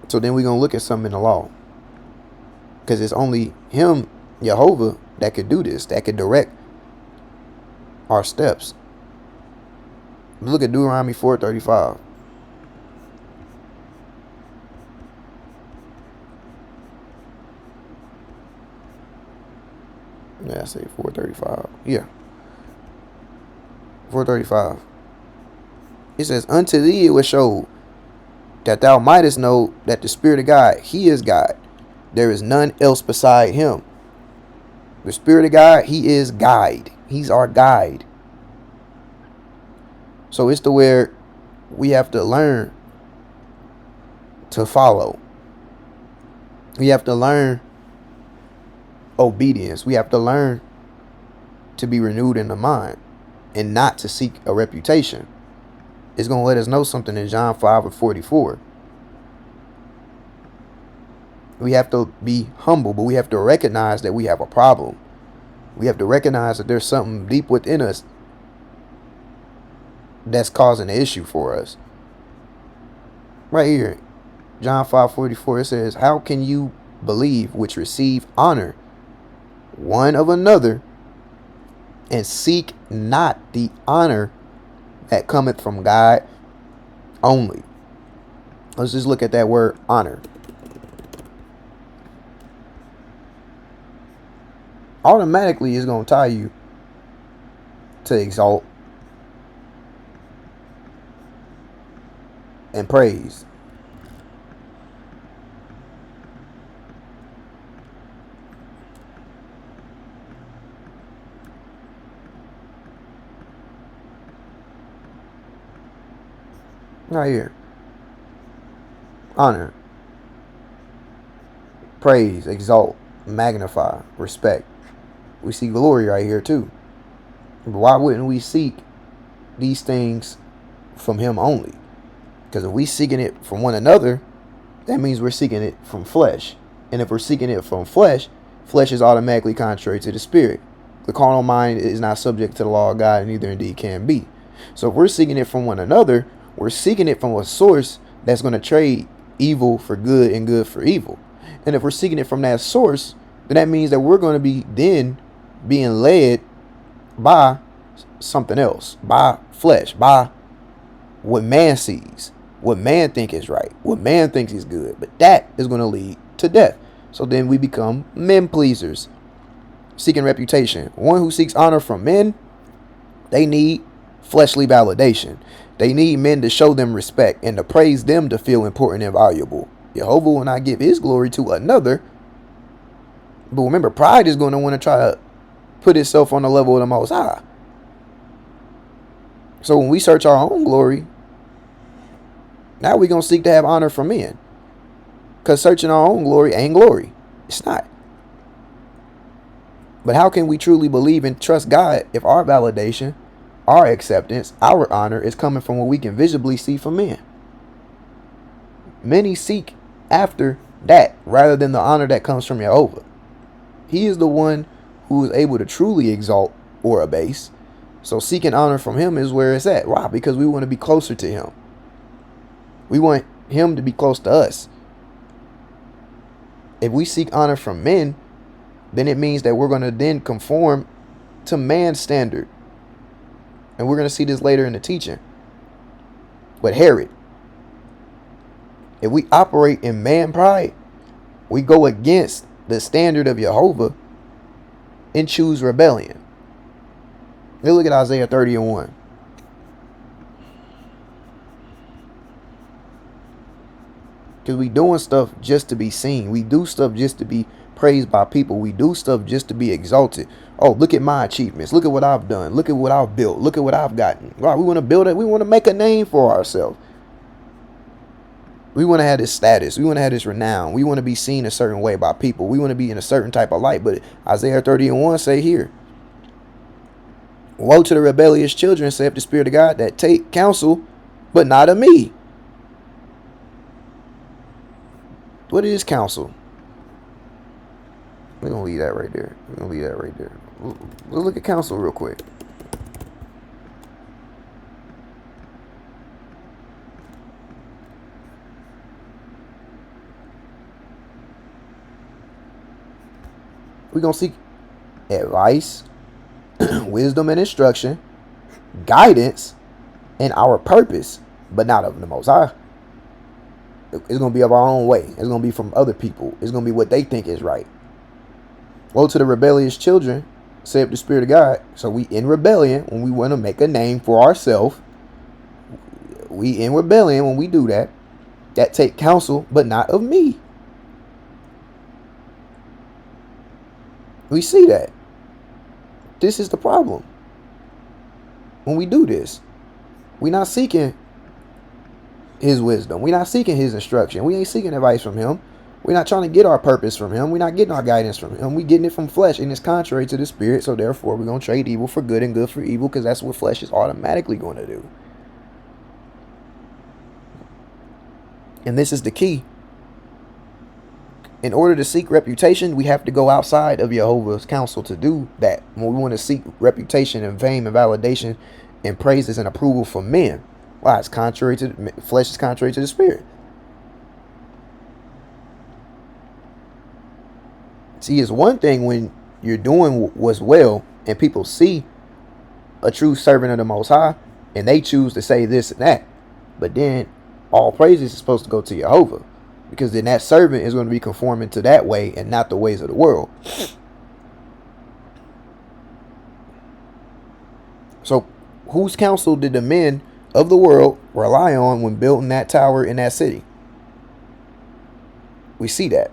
So then we're going to look at something in the law. Because it's only him, Jehovah, that could do this. That could direct our steps. Look at Deuteronomy 4:35. Yeah, I say 4:35. Yeah. 4:35. It says, unto thee it was showed that thou mightest know that the Spirit of God, he is God. There is none else beside him. The Spirit of God, he is guide. He's our guide. So it's to where we have to learn to follow. We have to learn obedience. We have to learn to be renewed in the mind and not to seek a reputation. It's going to let us know something in John 5:44. We have to be humble, but we have to recognize that we have a problem. We have to recognize that there's something deep within us that's causing an issue for us. Right here, John 5:44, it says, "How can you believe which receive honor one of another, and seek not the honor that cometh from God only?" Let's just look at that word honor. Automatically, it's going to tie you to exalt and praise. Right here. Honor, praise, exalt, magnify, respect. We see glory right here too. But why wouldn't we seek these things from him only? Because if we seeking it from one another, that means we're seeking it from flesh. And if we're seeking it from flesh, flesh is automatically contrary to the spirit. The carnal mind is not subject to the law of God, and neither indeed can be. So if we're seeking it from one another, we're seeking it from a source that's going to trade evil for good and good for evil. And if we're seeking it from that source, then that means that we're going to be then being led by something else, by flesh, by what man sees, what man thinks is right, what man thinks is good. But that is going to lead to death. So then we become men pleasers, seeking reputation. One who seeks honor from men, they need fleshly validation. They need men to show them respect and to praise them to feel important and valuable. Jehovah will not give his glory to another. But remember, pride is going to want to try to put itself on the level of the Most High. So when we search our own glory, now we're going to seek to have honor from men. Because searching our own glory ain't glory. It's not. But how can we truly believe and trust God if our validation, our acceptance, our honor is coming from what we can visibly see from men? Many seek after that rather than the honor that comes from Jehovah. He is the one who is able to truly exalt or abase. So seeking honor from him is where it's at. Why? Because we want to be closer to him. We want him to be close to us. If we seek honor from men, then it means that we're going to then conform to man's standard. And we're going to see this later in the teaching. But Herod, if we operate in man pride, we go against the standard of Jehovah and choose rebellion. Let's look at Isaiah 30:1. Because we doing stuff just to be seen. We do stuff just to be praised by people. We do stuff just to be exalted. Oh, look at my achievements. Look at what I've done. Look at what I've built. Look at what I've gotten. Right, we want to build it. We want to make a name for ourselves. We want to have this status. We want to have this renown. We want to be seen a certain way by people. We want to be in a certain type of light. But Isaiah 30:1 say here, "Woe to the rebellious children, saith the Spirit of God, that take counsel, but not of me." What is counsel? We're going to leave that right there. Let's look at counsel real quick. We're going to seek advice, wisdom and instruction, guidance, and our purpose, but not of the Most High. It's going to be of our own way. It's going to be from other people. It's going to be what they think is right. Woe to the rebellious children, saith the Spirit of God. So we in rebellion when we want to make a name for ourselves. We in rebellion when we do that. That take counsel, but not of me. We see that. This is the problem. When we do this, we're not seeking his wisdom. We're not seeking his instruction. We ain't seeking advice from him. We're not trying to get our purpose from him. We're not getting our guidance from him. We're getting it from flesh, and it's contrary to the spirit. So therefore, we're going to trade evil for good and good for evil, because that's what flesh is automatically going to do. And this is the key. In order to seek reputation, we have to go outside of Jehovah's counsel to do that. When we want to seek reputation and fame and validation and praises and approval from men, why? It's contrary to flesh is contrary to the spirit. See, it's one thing when you're doing what's well and people see a true servant of the Most High and they choose to say this and that. But then all praises is supposed to go to Jehovah, because then that servant is going to be conforming to that way and not the ways of the world. So whose counsel did the men of the world rely on when building that tower in that city? We see that.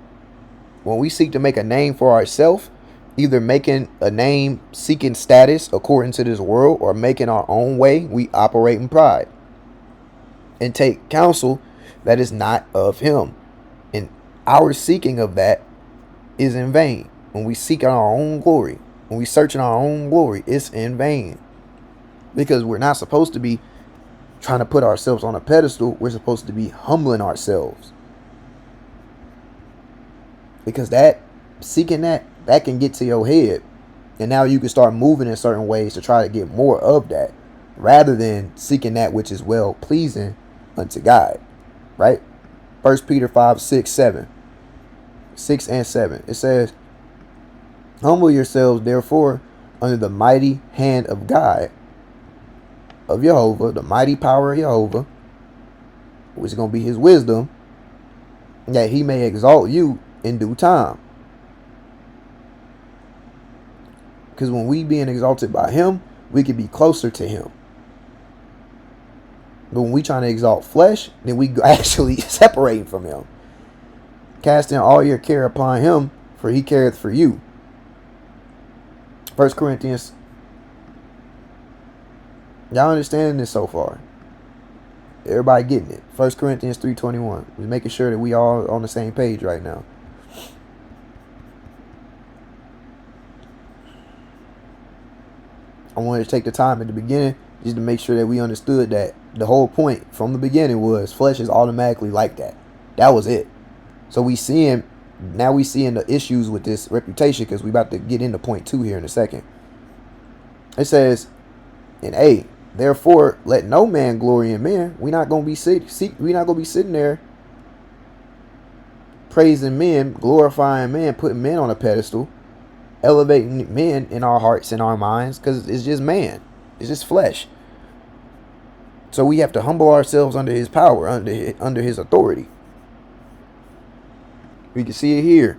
When we seek to make a name for ourselves, either making a name seeking status according to this world or making our own way, we operate in pride and take counsel that is not of him. And our seeking of that is in vain. When we seek our own glory, when we search in our own glory, it's in vain. Because we're not supposed to be trying to put ourselves on a pedestal. We're supposed to be humbling ourselves. Because that, seeking that can get to your head. And now you can start moving in certain ways to try to get more of that, rather than seeking that which is well pleasing unto God. Right? 1 Peter 5, 6, 7. 6 and 7. It says, humble yourselves, therefore, under the mighty hand of God, of Jehovah, the mighty power of Jehovah, which is going to be his wisdom, that he may exalt you in due time. Because when we being exalted by him, we can be closer to him. But when we trying to exalt flesh, then we actually separating from him. Casting all your care upon him, for he careth for you. 1 Corinthians. Y'all understanding this so far? Everybody getting it? 1 Corinthians 3:21. We're making sure that we all on the same page right now. I wanted to take the time at the beginning just to make sure that we understood that the whole point from the beginning was flesh is automatically like that. That was it. So we seeing the issues with this reputation, because we about to get into point 2 here in a second. It says in 8, therefore let no man glory in men. We're not gonna be sitting there praising men, glorifying men, putting men on a pedestal, elevating men in our hearts and our minds, because it's just man. It's just flesh. So we have to humble ourselves under his power, under his authority. We can see it here.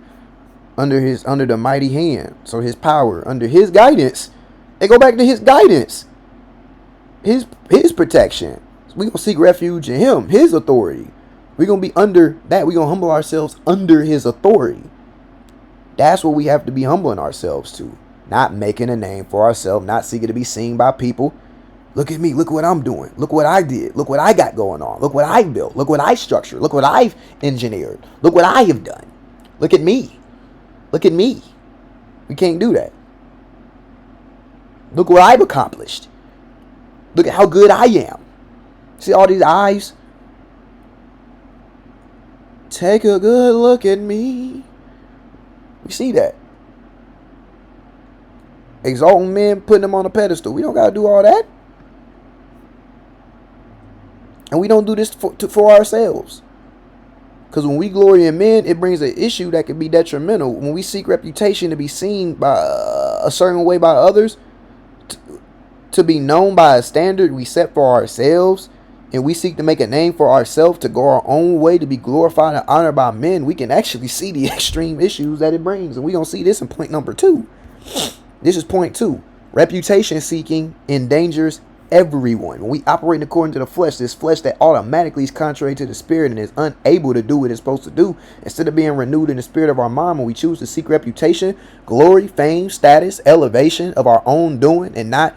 Under the mighty hand. So his power, under his guidance. They go back to his guidance. His protection. So we're going to seek refuge in him, his authority. We're going to be under that. We're going to humble ourselves under his authority. That's what we have to be humbling ourselves to. Not making a name for ourselves, not seeking to be seen by people. Look at me. Look what I'm doing. Look what I did. Look what I got going on. Look what I built. Look what I structured. Look what I've engineered. Look what I have done. Look at me. Look at me. We can't do that. Look what I've accomplished. Look at how good I am. See all these eyes? Take a good look at me. We see that. Exalting men, putting them on a pedestal. We don't got to do all that. And we don't do this for ourselves. Because when we glory in men, it brings an issue that can be detrimental. When we seek reputation to be seen by a certain way by others, to be known by a standard we set for ourselves, and we seek to make a name for ourselves, to go our own way, to be glorified and honored by men, we can actually see the extreme issues that it brings. And we're going to see this in point number 2. This is point 2. Reputation seeking endangers everyone. When we operate according to the flesh, this flesh that automatically is contrary to the spirit and is unable to do what it's supposed to do, instead of being renewed in the spirit of our mind, when we choose to seek reputation, glory, fame, status, elevation of our own doing, and not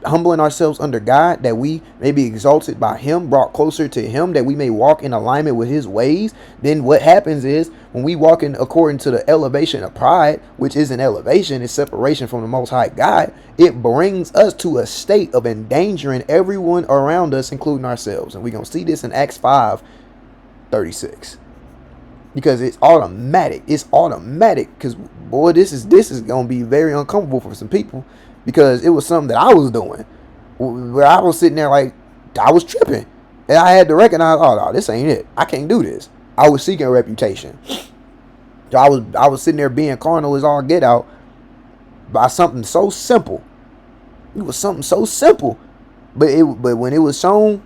humbling ourselves under God, that we may be exalted by him, brought closer to him, that we may walk in alignment with his ways, then what happens is when we walk in according to the elevation of pride, which isn't elevation, it's separation from the Most High God, it brings us to a state of endangering everyone around us, including ourselves. And we're going to see this in Acts 5:36. Because it's automatic. It's automatic. Because, boy, this is going to be very uncomfortable for some people. Because it was something that I was doing. Where I was sitting there like, I was tripping. And I had to recognize, oh, no, this ain't it. I can't do this. I was seeking a reputation. So I was sitting there being carnal as all get out. By something so simple. It was something so simple. But when it was shown,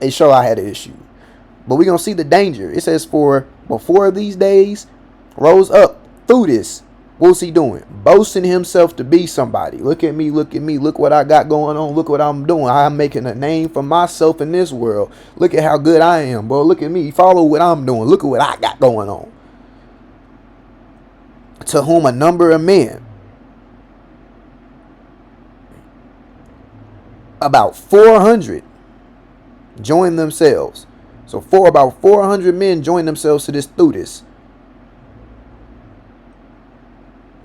it showed I had an issue. But we're going to see the danger. It says, for before these days rose up through this. What's he doing? Boasting himself to be somebody. Look at me. Look at me. Look what I got going on. Look what I'm doing. I'm making a name for myself in this world. Look at how good I am, bro. Look at me. Follow what I'm doing. Look at what I got going on. To whom a number of men, about 400, joined themselves. So about 400 men joined themselves to this Theudas.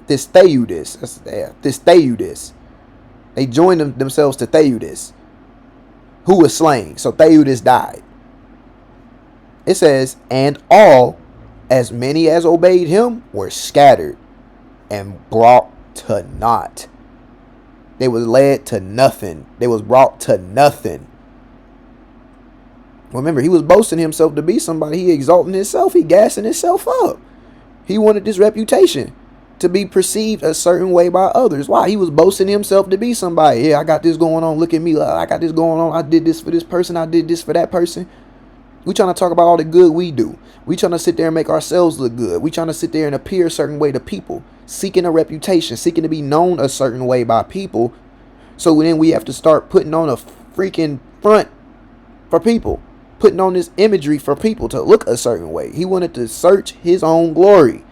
This Theudas. They joined themselves to Theudas, who was slain. So Theudas died. It says, and all, as many as obeyed him, were scattered and brought to naught. They was led to nothing. They was brought to nothing. Remember, he was boasting himself to be somebody. He exalting himself. He gassing himself up. He wanted this reputation to be perceived a certain way by others. Why? He was boasting himself to be somebody. Yeah, I got this going on. Look at me. I got this going on. I did this for this person. I did this for that person. We trying to talk about all the good we do. We trying to sit there and make ourselves look good. We trying to sit there and appear a certain way to people. Seeking a reputation. Seeking to be known a certain way by people. So then we have to start putting on a freaking front for people. Putting on this imagery for people to look a certain way. He wanted to search his own glory.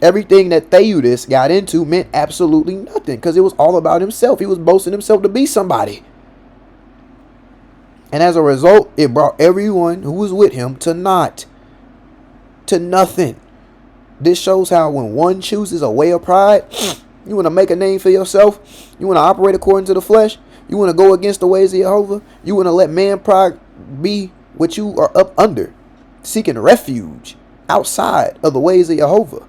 Everything that Theudas got into meant absolutely nothing because it was all about himself. He was boasting himself to be somebody. And as a result, it brought everyone who was with him to naught. To nothing. This shows how when one chooses a way of pride, you want to make a name for yourself. You want to operate according to the flesh. You want to go against the ways of Jehovah. You want to let man pride be what you are up under, seeking refuge outside of the ways of Jehovah.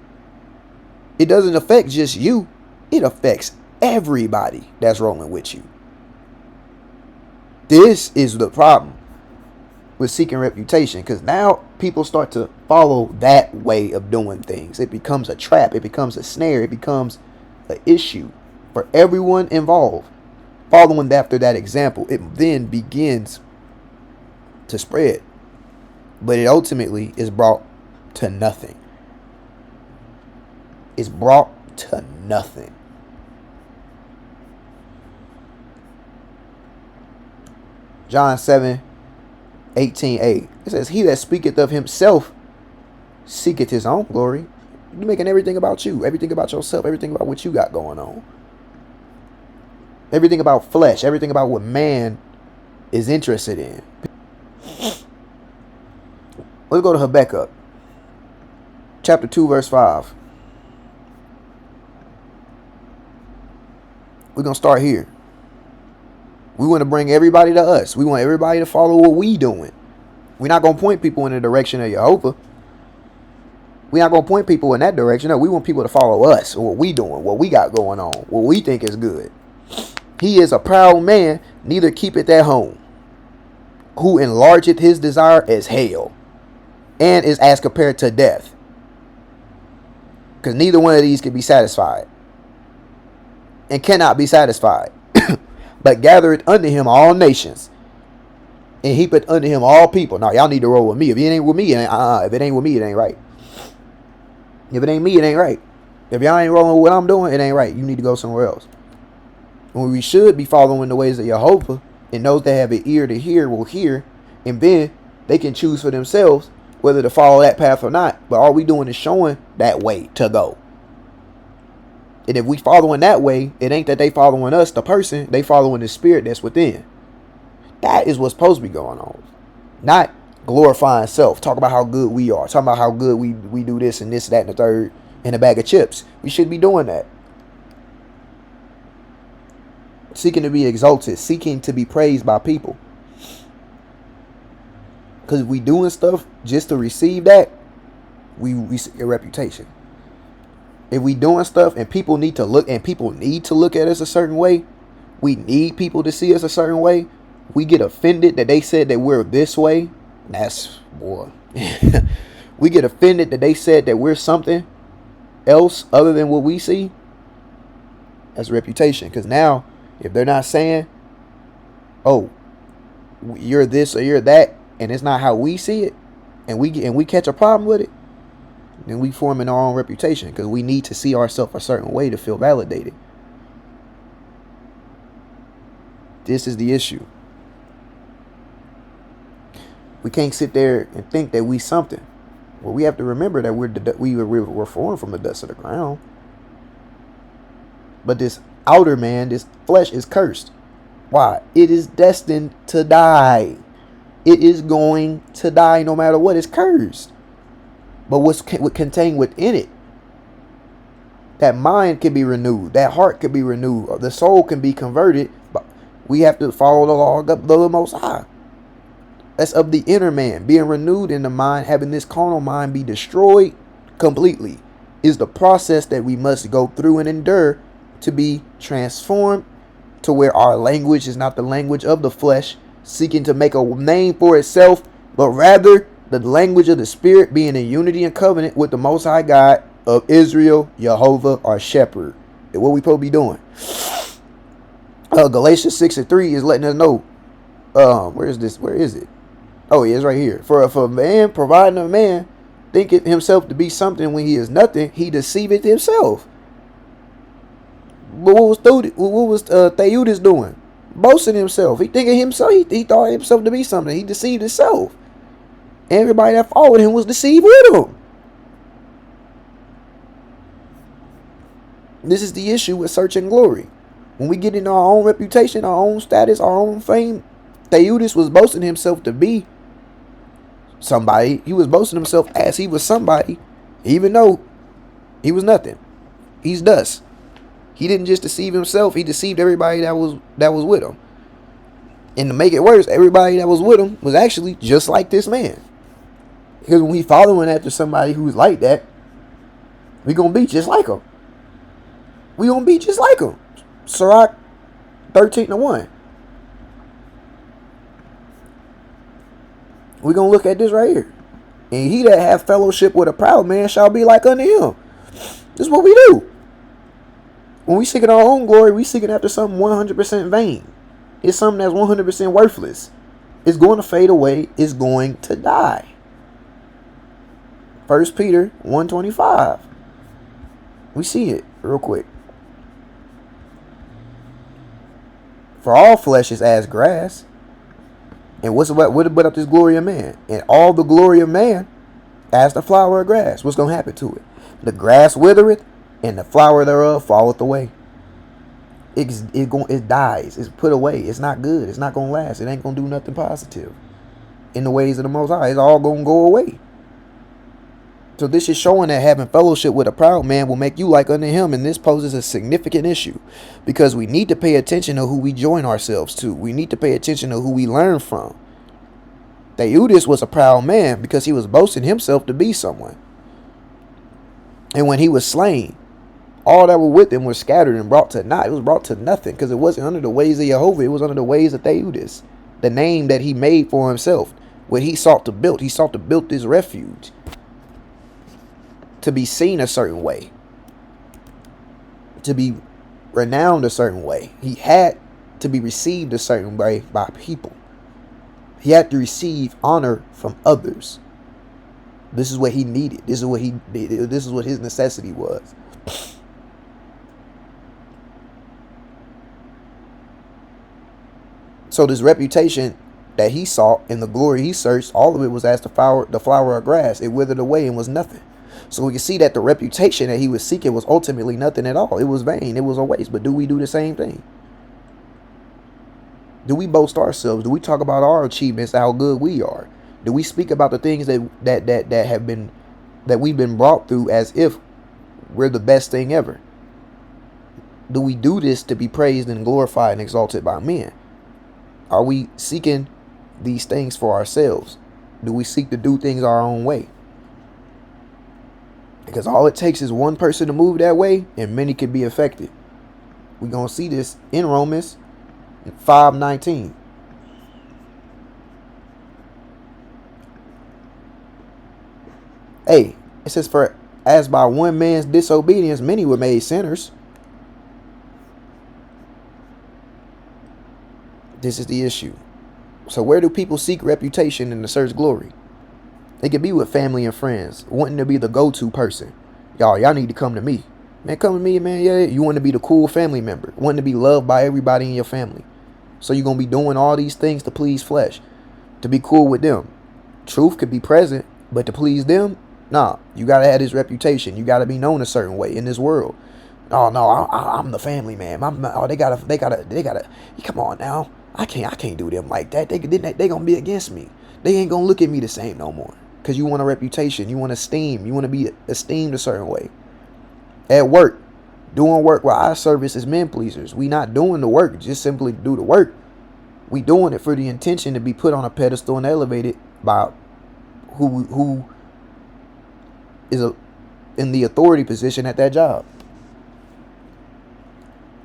It doesn't affect just you. It affects everybody that's rolling with you. This is the problem with seeking reputation, because now people start to follow that way of doing things. It becomes a trap. It becomes a snare. It becomes an issue for everyone involved. Following after that example, it then begins to spread, but it ultimately is brought to nothing. It's brought to nothing. John 7:18a. It says, he that speaketh of himself seeketh his own glory. You're making everything about you, everything about yourself, everything about what you got going on, everything about flesh, everything about what man is interested in. Let's go to Habakkuk chapter 2 verse 5. We're going to start here. We want to bring everybody to us. We want everybody to follow what we doing. We're not going to point people in the direction of Jehovah. We're not going to point people in that direction. No, we want people to follow us, what we doing, what we got going on, what we think is good. He is a proud man, neither keepeth at home, who enlargeth his desire as hell, and is as compared to death. Because neither one of these can be satisfied, and cannot be satisfied, but gathereth unto him all nations, and heapeth unto him all people. Now, y'all need to roll with me. If it ain't with me, it ain't, if it ain't with me, it ain't right. If it ain't me, it ain't right. If y'all ain't rolling with what I'm doing, it ain't right. You need to go somewhere else. When we should be following the ways of Jehovah, and those that have an ear to hear will hear, and then they can choose for themselves whether to follow that path or not. But all we doing is showing that way to go. And if we following that way, it ain't that they following us, the person, they following the spirit that's within. That is what's supposed to be going on. Not glorifying self. Talk about how good we are. Talk about how good we do this and this, that, and the third in a bag of chips. We shouldn't be doing that. Seeking to be exalted. Seeking to be praised by people. Because if we doing stuff just to receive that, we seek a reputation. If we doing stuff and people need to look at us a certain way, we need people to see us a certain way, we get offended that they said that we're this way. That's, boy. We get offended that they said that we're something else other than what we see. That's reputation. Because now, if they're not saying, oh, you're this or you're that, and it's not how we see it, and we catch a problem with it, then we forming our own reputation, because we need to see ourselves a certain way to feel validated. This is the issue. We can't sit there and think that we something. Well, we have to remember that we're formed from the dust of the ground. But this outer man, this flesh, is cursed. Why? It is destined to die. It is going to die no matter what. It's cursed. But what's contained within it, that mind can be renewed, that heart can be renewed, the soul can be converted. But we have to follow the law of the Most High. That's of the inner man, being renewed in the mind, having this carnal mind be destroyed completely, is the process that we must go through and endure to be transformed to where our language is not the language of the flesh, seeking to make a name for itself, but rather the language of the spirit, being in unity and covenant with the Most High God of Israel, Jehovah, our shepherd. And what we supposed to be doing? Galatians 6:3 is letting us know. Where is this? Where is it? Oh, yeah, it's right here. For if a man, providing a man, thinketh himself to be something when he is nothing, he deceiveth himself. But what was Theudas doing? Boasting himself. He thinking himself. He thought himself to be something. He deceived himself. Everybody that followed him was deceived with him. This is the issue with searching glory. When we get in our own reputation, our own status, our own fame, Theudas was boasting himself to be somebody. He was boasting himself as he was somebody, even though he was nothing. He's dust. He didn't just deceive himself, he deceived everybody that was with him. And to make it worse, everybody that was with him was actually just like this man. Because when we following after somebody who's like that, we gonna be just like him. We gonna be just like him. Sirach 13:1. We gonna look at this right here. And he that hath fellowship with a proud man shall be like unto him. This is what we do. When we seeking our own glory, we seeking after something 100% vain. It's something that's 100% worthless. It's going to fade away. It's going to die. 1 Peter 1:25. We see it real quick. For all flesh is as grass. And what about this glory of man? And all the glory of man as the flower of grass. What's going to happen to it? The grass withereth, and the flower thereof falleth away. It dies. It's put away. It's not good. It's not going to last. It ain't going to do nothing positive. In the ways of the Most High, it's all going to go away. So this is showing that having fellowship with a proud man will make you like unto him. And this poses a significant issue, because we need to pay attention to who we join ourselves to. We need to pay attention to who we learn from. Theudas was a proud man because he was boasting himself to be someone. And when he was slain, all that were with him were scattered and brought to naught. It was brought to nothing, because it wasn't under the ways of Jehovah. It was under the ways of Theudas, the name that he made for himself, what he sought to build. He sought to build this refuge to be seen a certain way, to be renowned a certain way. He had to be received a certain way by people. He had to receive honor from others. This is what he needed. This is what he did. This is what his necessity was. So this reputation that he sought and the glory he searched, all of it was as the flower of grass. It withered away and was nothing. So we can see that the reputation that he was seeking was ultimately nothing at all. It was vain. It was a waste. But do we do the same thing? Do we boast ourselves? Do we talk about our achievements, how good we are? Do we speak about the things that we've been brought through as if we're the best thing ever? Do we do this to be praised and glorified and exalted by men? Are we seeking these things for ourselves? Do we seek to do things our own way? Because all it takes is one person to move that way and many can be affected. We're going to see this in Romans 5:19. Hey, it says, for as by one man's disobedience many were made sinners. This is the issue. So where do people seek reputation and to search glory? It could be with family and friends, wanting to be the go-to person. Y'all need to come to me. Man, come to me, man. Yeah, you want to be the cool family member, wanting to be loved by everybody in your family. So you're going to be doing all these things to please flesh, to be cool with them. Truth could be present, but to please them, nah. You got to have this reputation. You got to be known a certain way in this world. Oh no, I'm the family man. They gotta. Come on now. I can't do them like that. They gonna be against me. They ain't gonna look at me the same no more. Cause you want a reputation, you want esteem, you want to be esteemed a certain way. At work, doing work while eye service is men pleasers. We not doing the work just simply do the work. We doing it for the intention to be put on a pedestal and elevated by who is in the authority position at that job.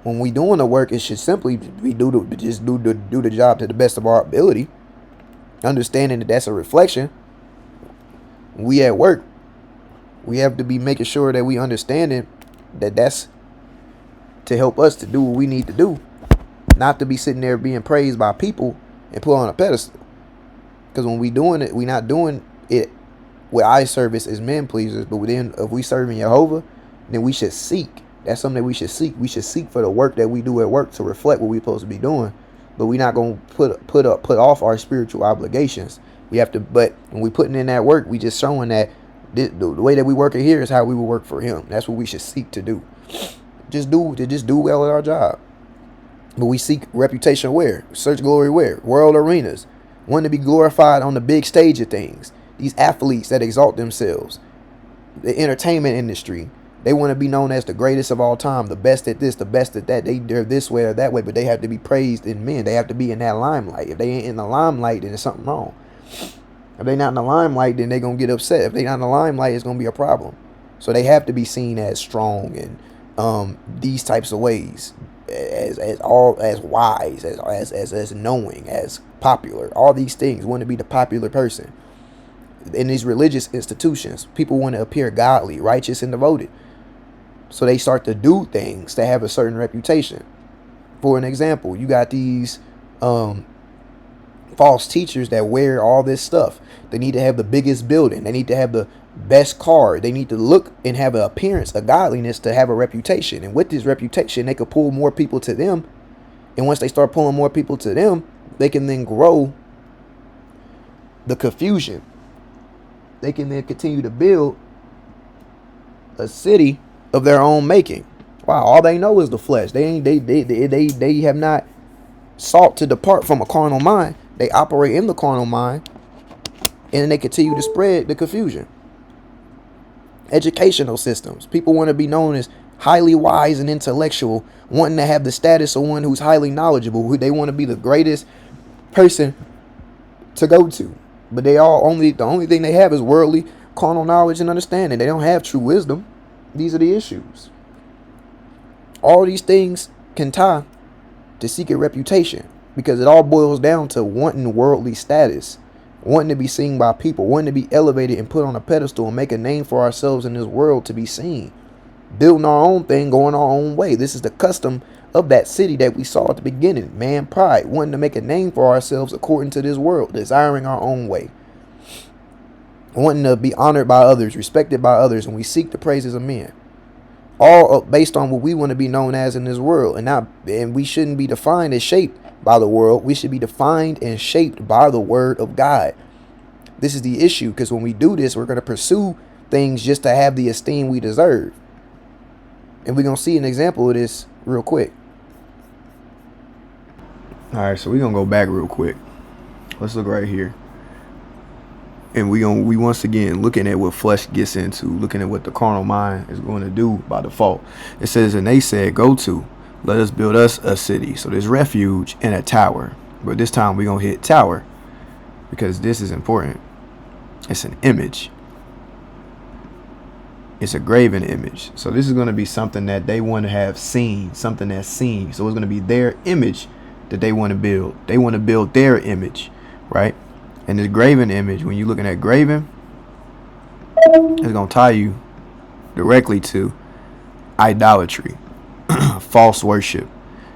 When we doing the work, it should simply be do the job to the best of our ability, understanding that that's a reflection. When we at work, we have to be making sure that we understanding that that's to help us to do what we need to do, not to be sitting there being praised by people and put on a pedestal. Because when we doing it, we not doing it with eye service as men pleasers, but then if we serving Jehovah, then we should seek. That's something that we should seek. We should seek for the work that we do at work to reflect what we're supposed to be doing. But we're not going to put off our spiritual obligations. We have to. But when we putting in that work, we just showing that the way that we work it here is how we will work for Him. That's what we should seek to do. Just do well at our job. But we seek reputation where? Search glory where? World arenas. Want to be glorified on the big stage of things. These athletes that exalt themselves. The entertainment industry. They want to be known as the greatest of all time, the best at this, the best at that. They're this way or that way, but they have to be praised in men. They have to be in that limelight. If they ain't in the limelight, then there's something wrong. If they're not in the limelight, then they're going to get upset. If they're not in the limelight, it's going to be a problem. So they have to be seen as strong and these types of ways, as wise, as knowing, as popular. All these things want to be the popular person. In these religious institutions, people want to appear godly, righteous, and devoted. So they start to do things to have a certain reputation. For an example, you got these false teachers that wear all this stuff. They need to have the biggest building. They need to have the best car. They need to look and have an appearance, a godliness, to have a reputation. And with this reputation, they could pull more people to them. And once they start pulling more people to them, they can then grow the confusion. They can then continue to build a city of their own making. Wow, all they know is the flesh. They have not sought to depart from a carnal mind. They operate in the carnal mind, and they continue to spread the confusion. Educational systems. People want to be known as highly wise and intellectual, wanting to have the status of one who's highly knowledgeable. They want to be the greatest person to go to. But the only thing they have is worldly, carnal knowledge and understanding. They don't have true wisdom. These are the issues. All these things can tie to seeking reputation, because it all boils down to wanting worldly status, wanting to be seen by people, wanting to be elevated and put on a pedestal and make a name for ourselves in this world to be seen. Building our own thing, going our own way. This is the custom of that city that we saw at the beginning. Man, pride, wanting to make a name for ourselves according to this world, desiring our own way, wanting to be honored by others, respected by others, and we seek the praises of men. All based on what we want to be known as in this world. And we shouldn't be defined and shaped by the world. We should be defined and shaped by the word of God. This is the issue, because when we do this, we're going to pursue things just to have the esteem we deserve. And we're going to see an example of this real quick. All right, so we're going to go back real quick. Let's look right here. And we once again looking at what flesh gets into, looking at what the carnal mind is going to do by default. It says, and they said, go to, let us build us a city. So there's refuge and a tower. But this time we're going to hit tower because this is important. It's an image. It's a graven image. So this is going to be something that they want to have seen, something that's seen. So it's going to be their image that they want to build. They want to build their image, right? And this graven image, when you're looking at graven, it's going to tie you directly to idolatry, false worship,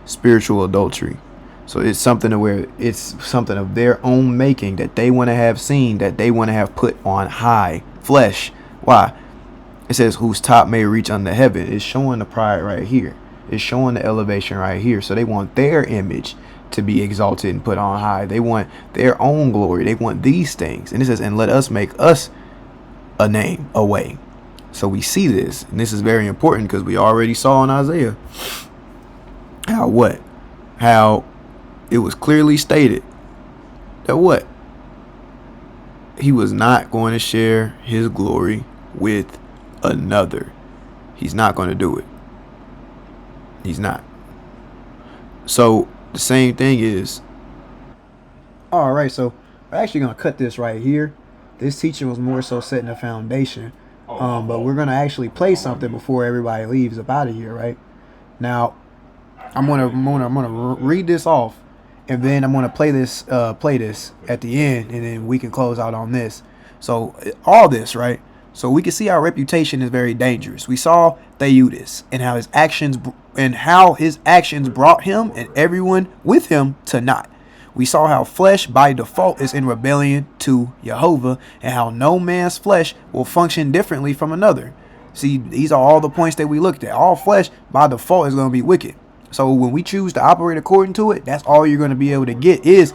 spiritual adultery. So it's something to where it's something of their own making that they want to have seen, that they want to have put on high. Flesh. Why? It says, whose top may reach unto heaven. It's showing the pride right here. It's showing the elevation right here. So they want their image to be exalted and put on high. They want their own glory. They want these things. And it says, and let us make us a name, a way. So we see this. And this is very important because we already saw in Isaiah how it was clearly stated that what? He was not going to share his glory with another. He's not going to do it. He's not. So the same thing is, all right, so we're actually going to cut this right here. This teaching was more so setting a foundation, but we're going to actually play something before everybody leaves up out of here, right? Now, I'm gonna read this off, and then I'm gonna play this at the end, and then we can close out on this. So all this, right? So we can see our reputation is very dangerous. We saw Theudas and how his actions brought him and everyone with him to naught. We saw how flesh by default is in rebellion to Jehovah, and how no man's flesh will function differently from another. See, these are all the points that we looked at. All flesh by default is going to be wicked. So when we choose to operate according to it, that's all you're going to be able to get is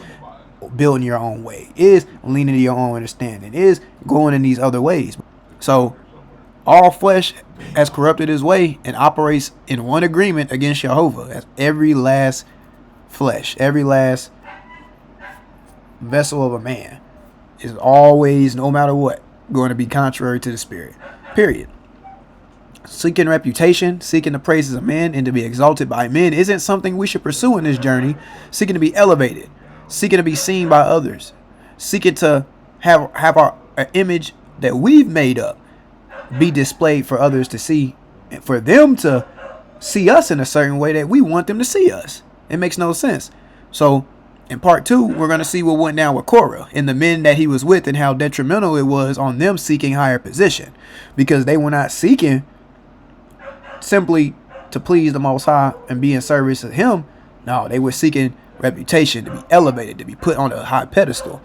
building your own way, is leaning to your own understanding, is going in these other ways. So all flesh has corrupted his way and operates in one agreement against Jehovah. That's every last flesh, every last vessel of a man is always, no matter what, going to be contrary to the spirit. Period. Seeking reputation, seeking the praises of men, and to be exalted by men isn't something we should pursue in this journey. Seeking to be elevated, seeking to be seen by others, seeking to have our image that we've made up be displayed for others to see, and for them to see us in a certain way that we want them to see us. It makes no sense. So in part 2, we're going to see what went down with Korah and the men that he was with, and how detrimental it was on them seeking higher position, because they were not seeking simply to please the Most High and be in service of him. No, they were seeking reputation, to be elevated, to be put on a high pedestal.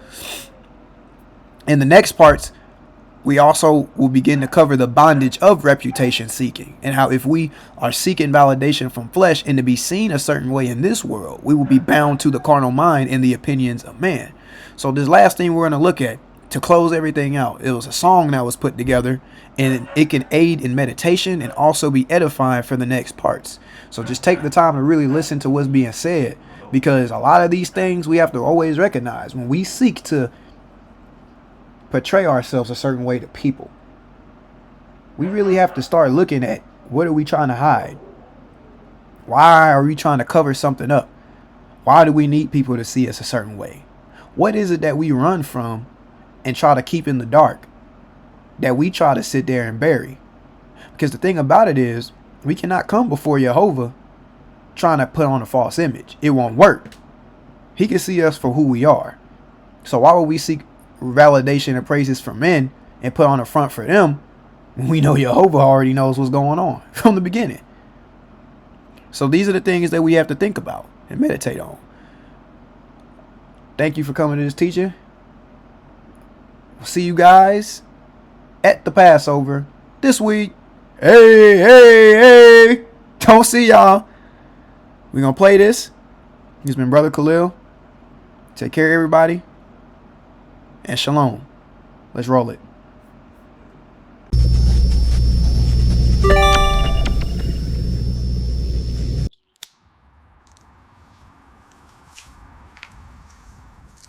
In the next parts, we also will begin to cover the bondage of reputation seeking, and how if we are seeking validation from flesh and to be seen a certain way in this world, we will be bound to the carnal mind and the opinions of man. So this last thing we're going to look at to close everything out, it was a song that was put together, and it can aid in meditation and also be edifying for the next parts. So just take the time to really listen to what's being said, because a lot of these things we have to always recognize when we seek to portray ourselves a certain way to people. We really have to start looking at, what are we trying to hide? Why are we trying to cover something up? Why do we need people to see us a certain way? What is it that we run from and try to keep in the dark, that we try to sit there and bury? Because the thing about it is, we cannot come before Jehovah trying to put on a false image. It won't work. He can see us for who we are. So why would we seek validation and praises from men and put on a front for them when we know Jehovah already knows what's going on from the beginning? So these are the things that we have to think about and meditate on. Thank you for coming to this teaching. We'll see you guys at the Passover this week. Hey. Don't see y'all. We're going to play this. It's been Brother Kahleial. Take care, everybody. And shalom. Let's roll it.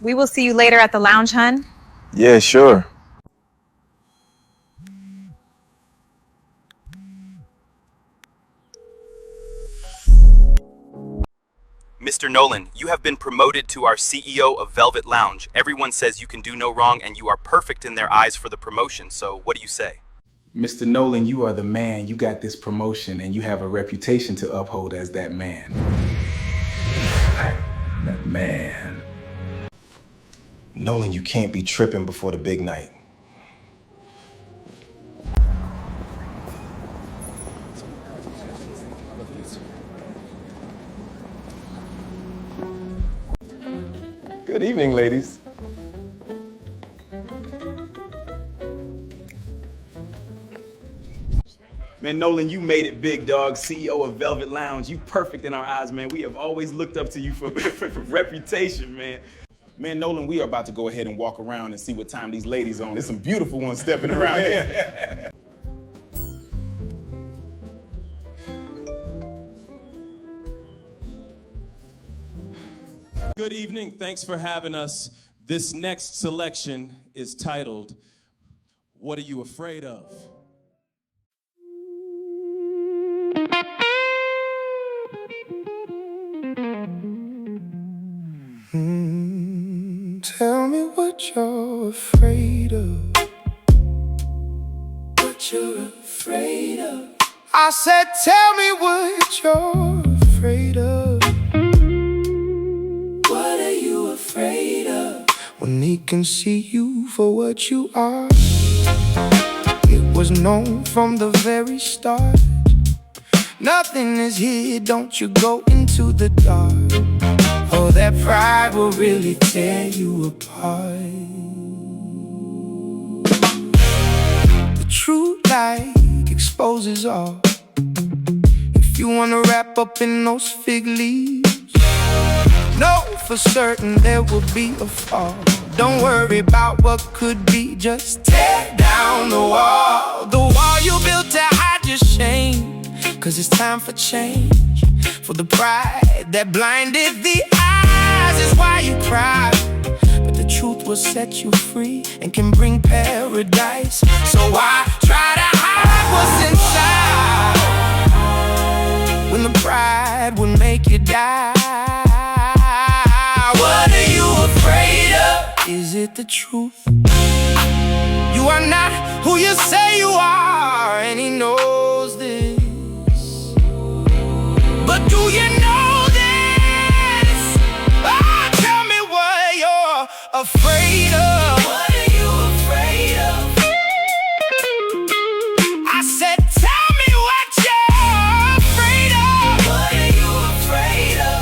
We will see you later at the lounge, hun. Yeah, sure. Mr. Nolan, you have been promoted to our CEO of Velvet Lounge. Everyone says you can do no wrong and you are perfect in their eyes for the promotion, so what do you say? Mr. Nolan, you are the man. You got this promotion and you have a reputation to uphold as that man. That man. Nolan, you can't be tripping before the big night. Good evening, ladies. Man, Nolan, you made it big, dog. CEO of Velvet Lounge. You perfect in our eyes, man. We have always looked up to you for reputation, man. Man, Nolan, we are about to go ahead and walk around and see what time these ladies on. There's some beautiful ones stepping around here. Good evening, thanks for having us. This next selection is titled, What Are You Afraid Of? Tell me what you're afraid of. What you're afraid of. I said, tell me what you're afraid of. What are you afraid of? When he can see you for what you are. It was known from the very start. Nothing is here, don't you go into the dark. Oh, that pride will really tear you apart. The true light exposes all. If you wanna wrap up in those fig leaves, know for certain there will be a fall. Don't worry about what could be, just tear down the wall. The wall you built to hide your shame. 'Cause it's time for change. For the pride that blinded the eyes is why you cry. But the truth will set you free and can bring paradise. So why try to hide what's inside when the pride will make you die? What are you afraid of? Is it the truth? You are not who you say you are, and he knows this. But do you know this? Oh, tell me what you're afraid of. What are you afraid of? I said, tell me what you're afraid of. What are you afraid of?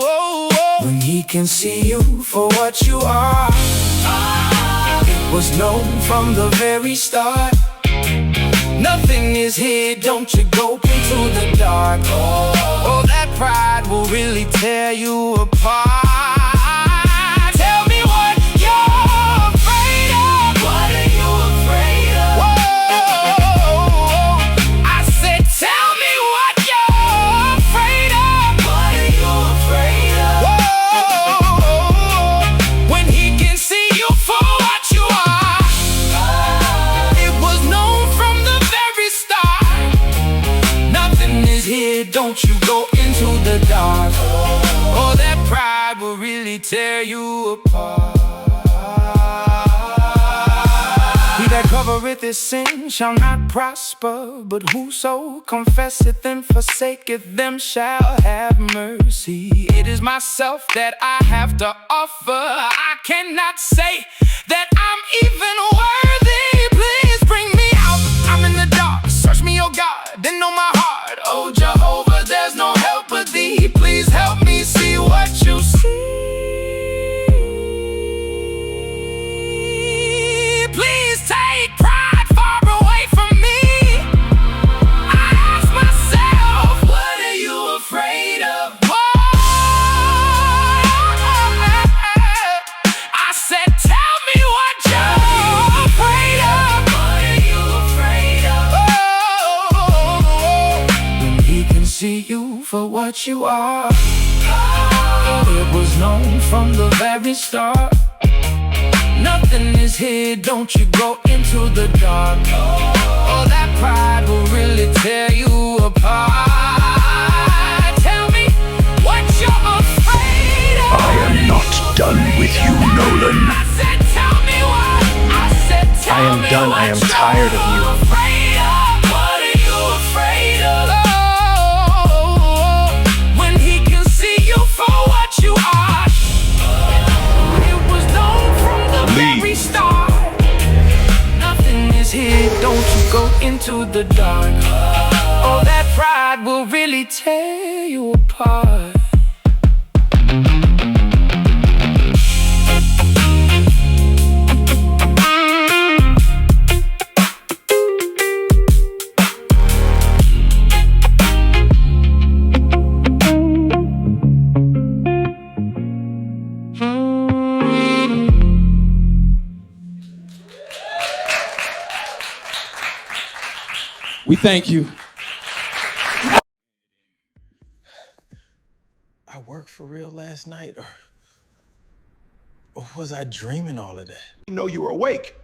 Oh. When he can see you for what you are. It was known from the very start. Nothing is here, don't you go into the dark. Oh, that pride will really tear you apart. Tell me what you're afraid of. What are you afraid of? Whoa, I said tell me what you're afraid of. What are you afraid of? Whoa, when he can see you for what you are. It was known from the here, don't you go into the dark. Oh, that pride will really tear you apart. He that covereth his sin shall not prosper, but whoso confesseth and forsaketh them shall have mercy. It is myself that I have to offer. I cannot say that I'm even worthy. Please bring me out, I'm in the dark. Search me, oh God, and know my heart. Oh Jehovah, there's no help but thee. Please help me see what you see. Please take pride far away from me. I ask myself, what are you afraid of? I said, tell me what you're afraid of. What are you afraid of? See you for what you are. It was known from the very start. Nothing is here, don't you go into the dark. Oh, that pride will really tear you apart. Tell me what you're afraid of. I am not done with you, Nolan. I said, tell me what. I said, tell I am me done. what I am tired of you. you're afraid of. What are you afraid of? When he can see you for what you are. It was known from the very start. Nothing is here, don't you go into the dark. Oh, that pride will really tear you apart. We thank you. I worked for real last night, or was I dreaming all of that? You know you were awake.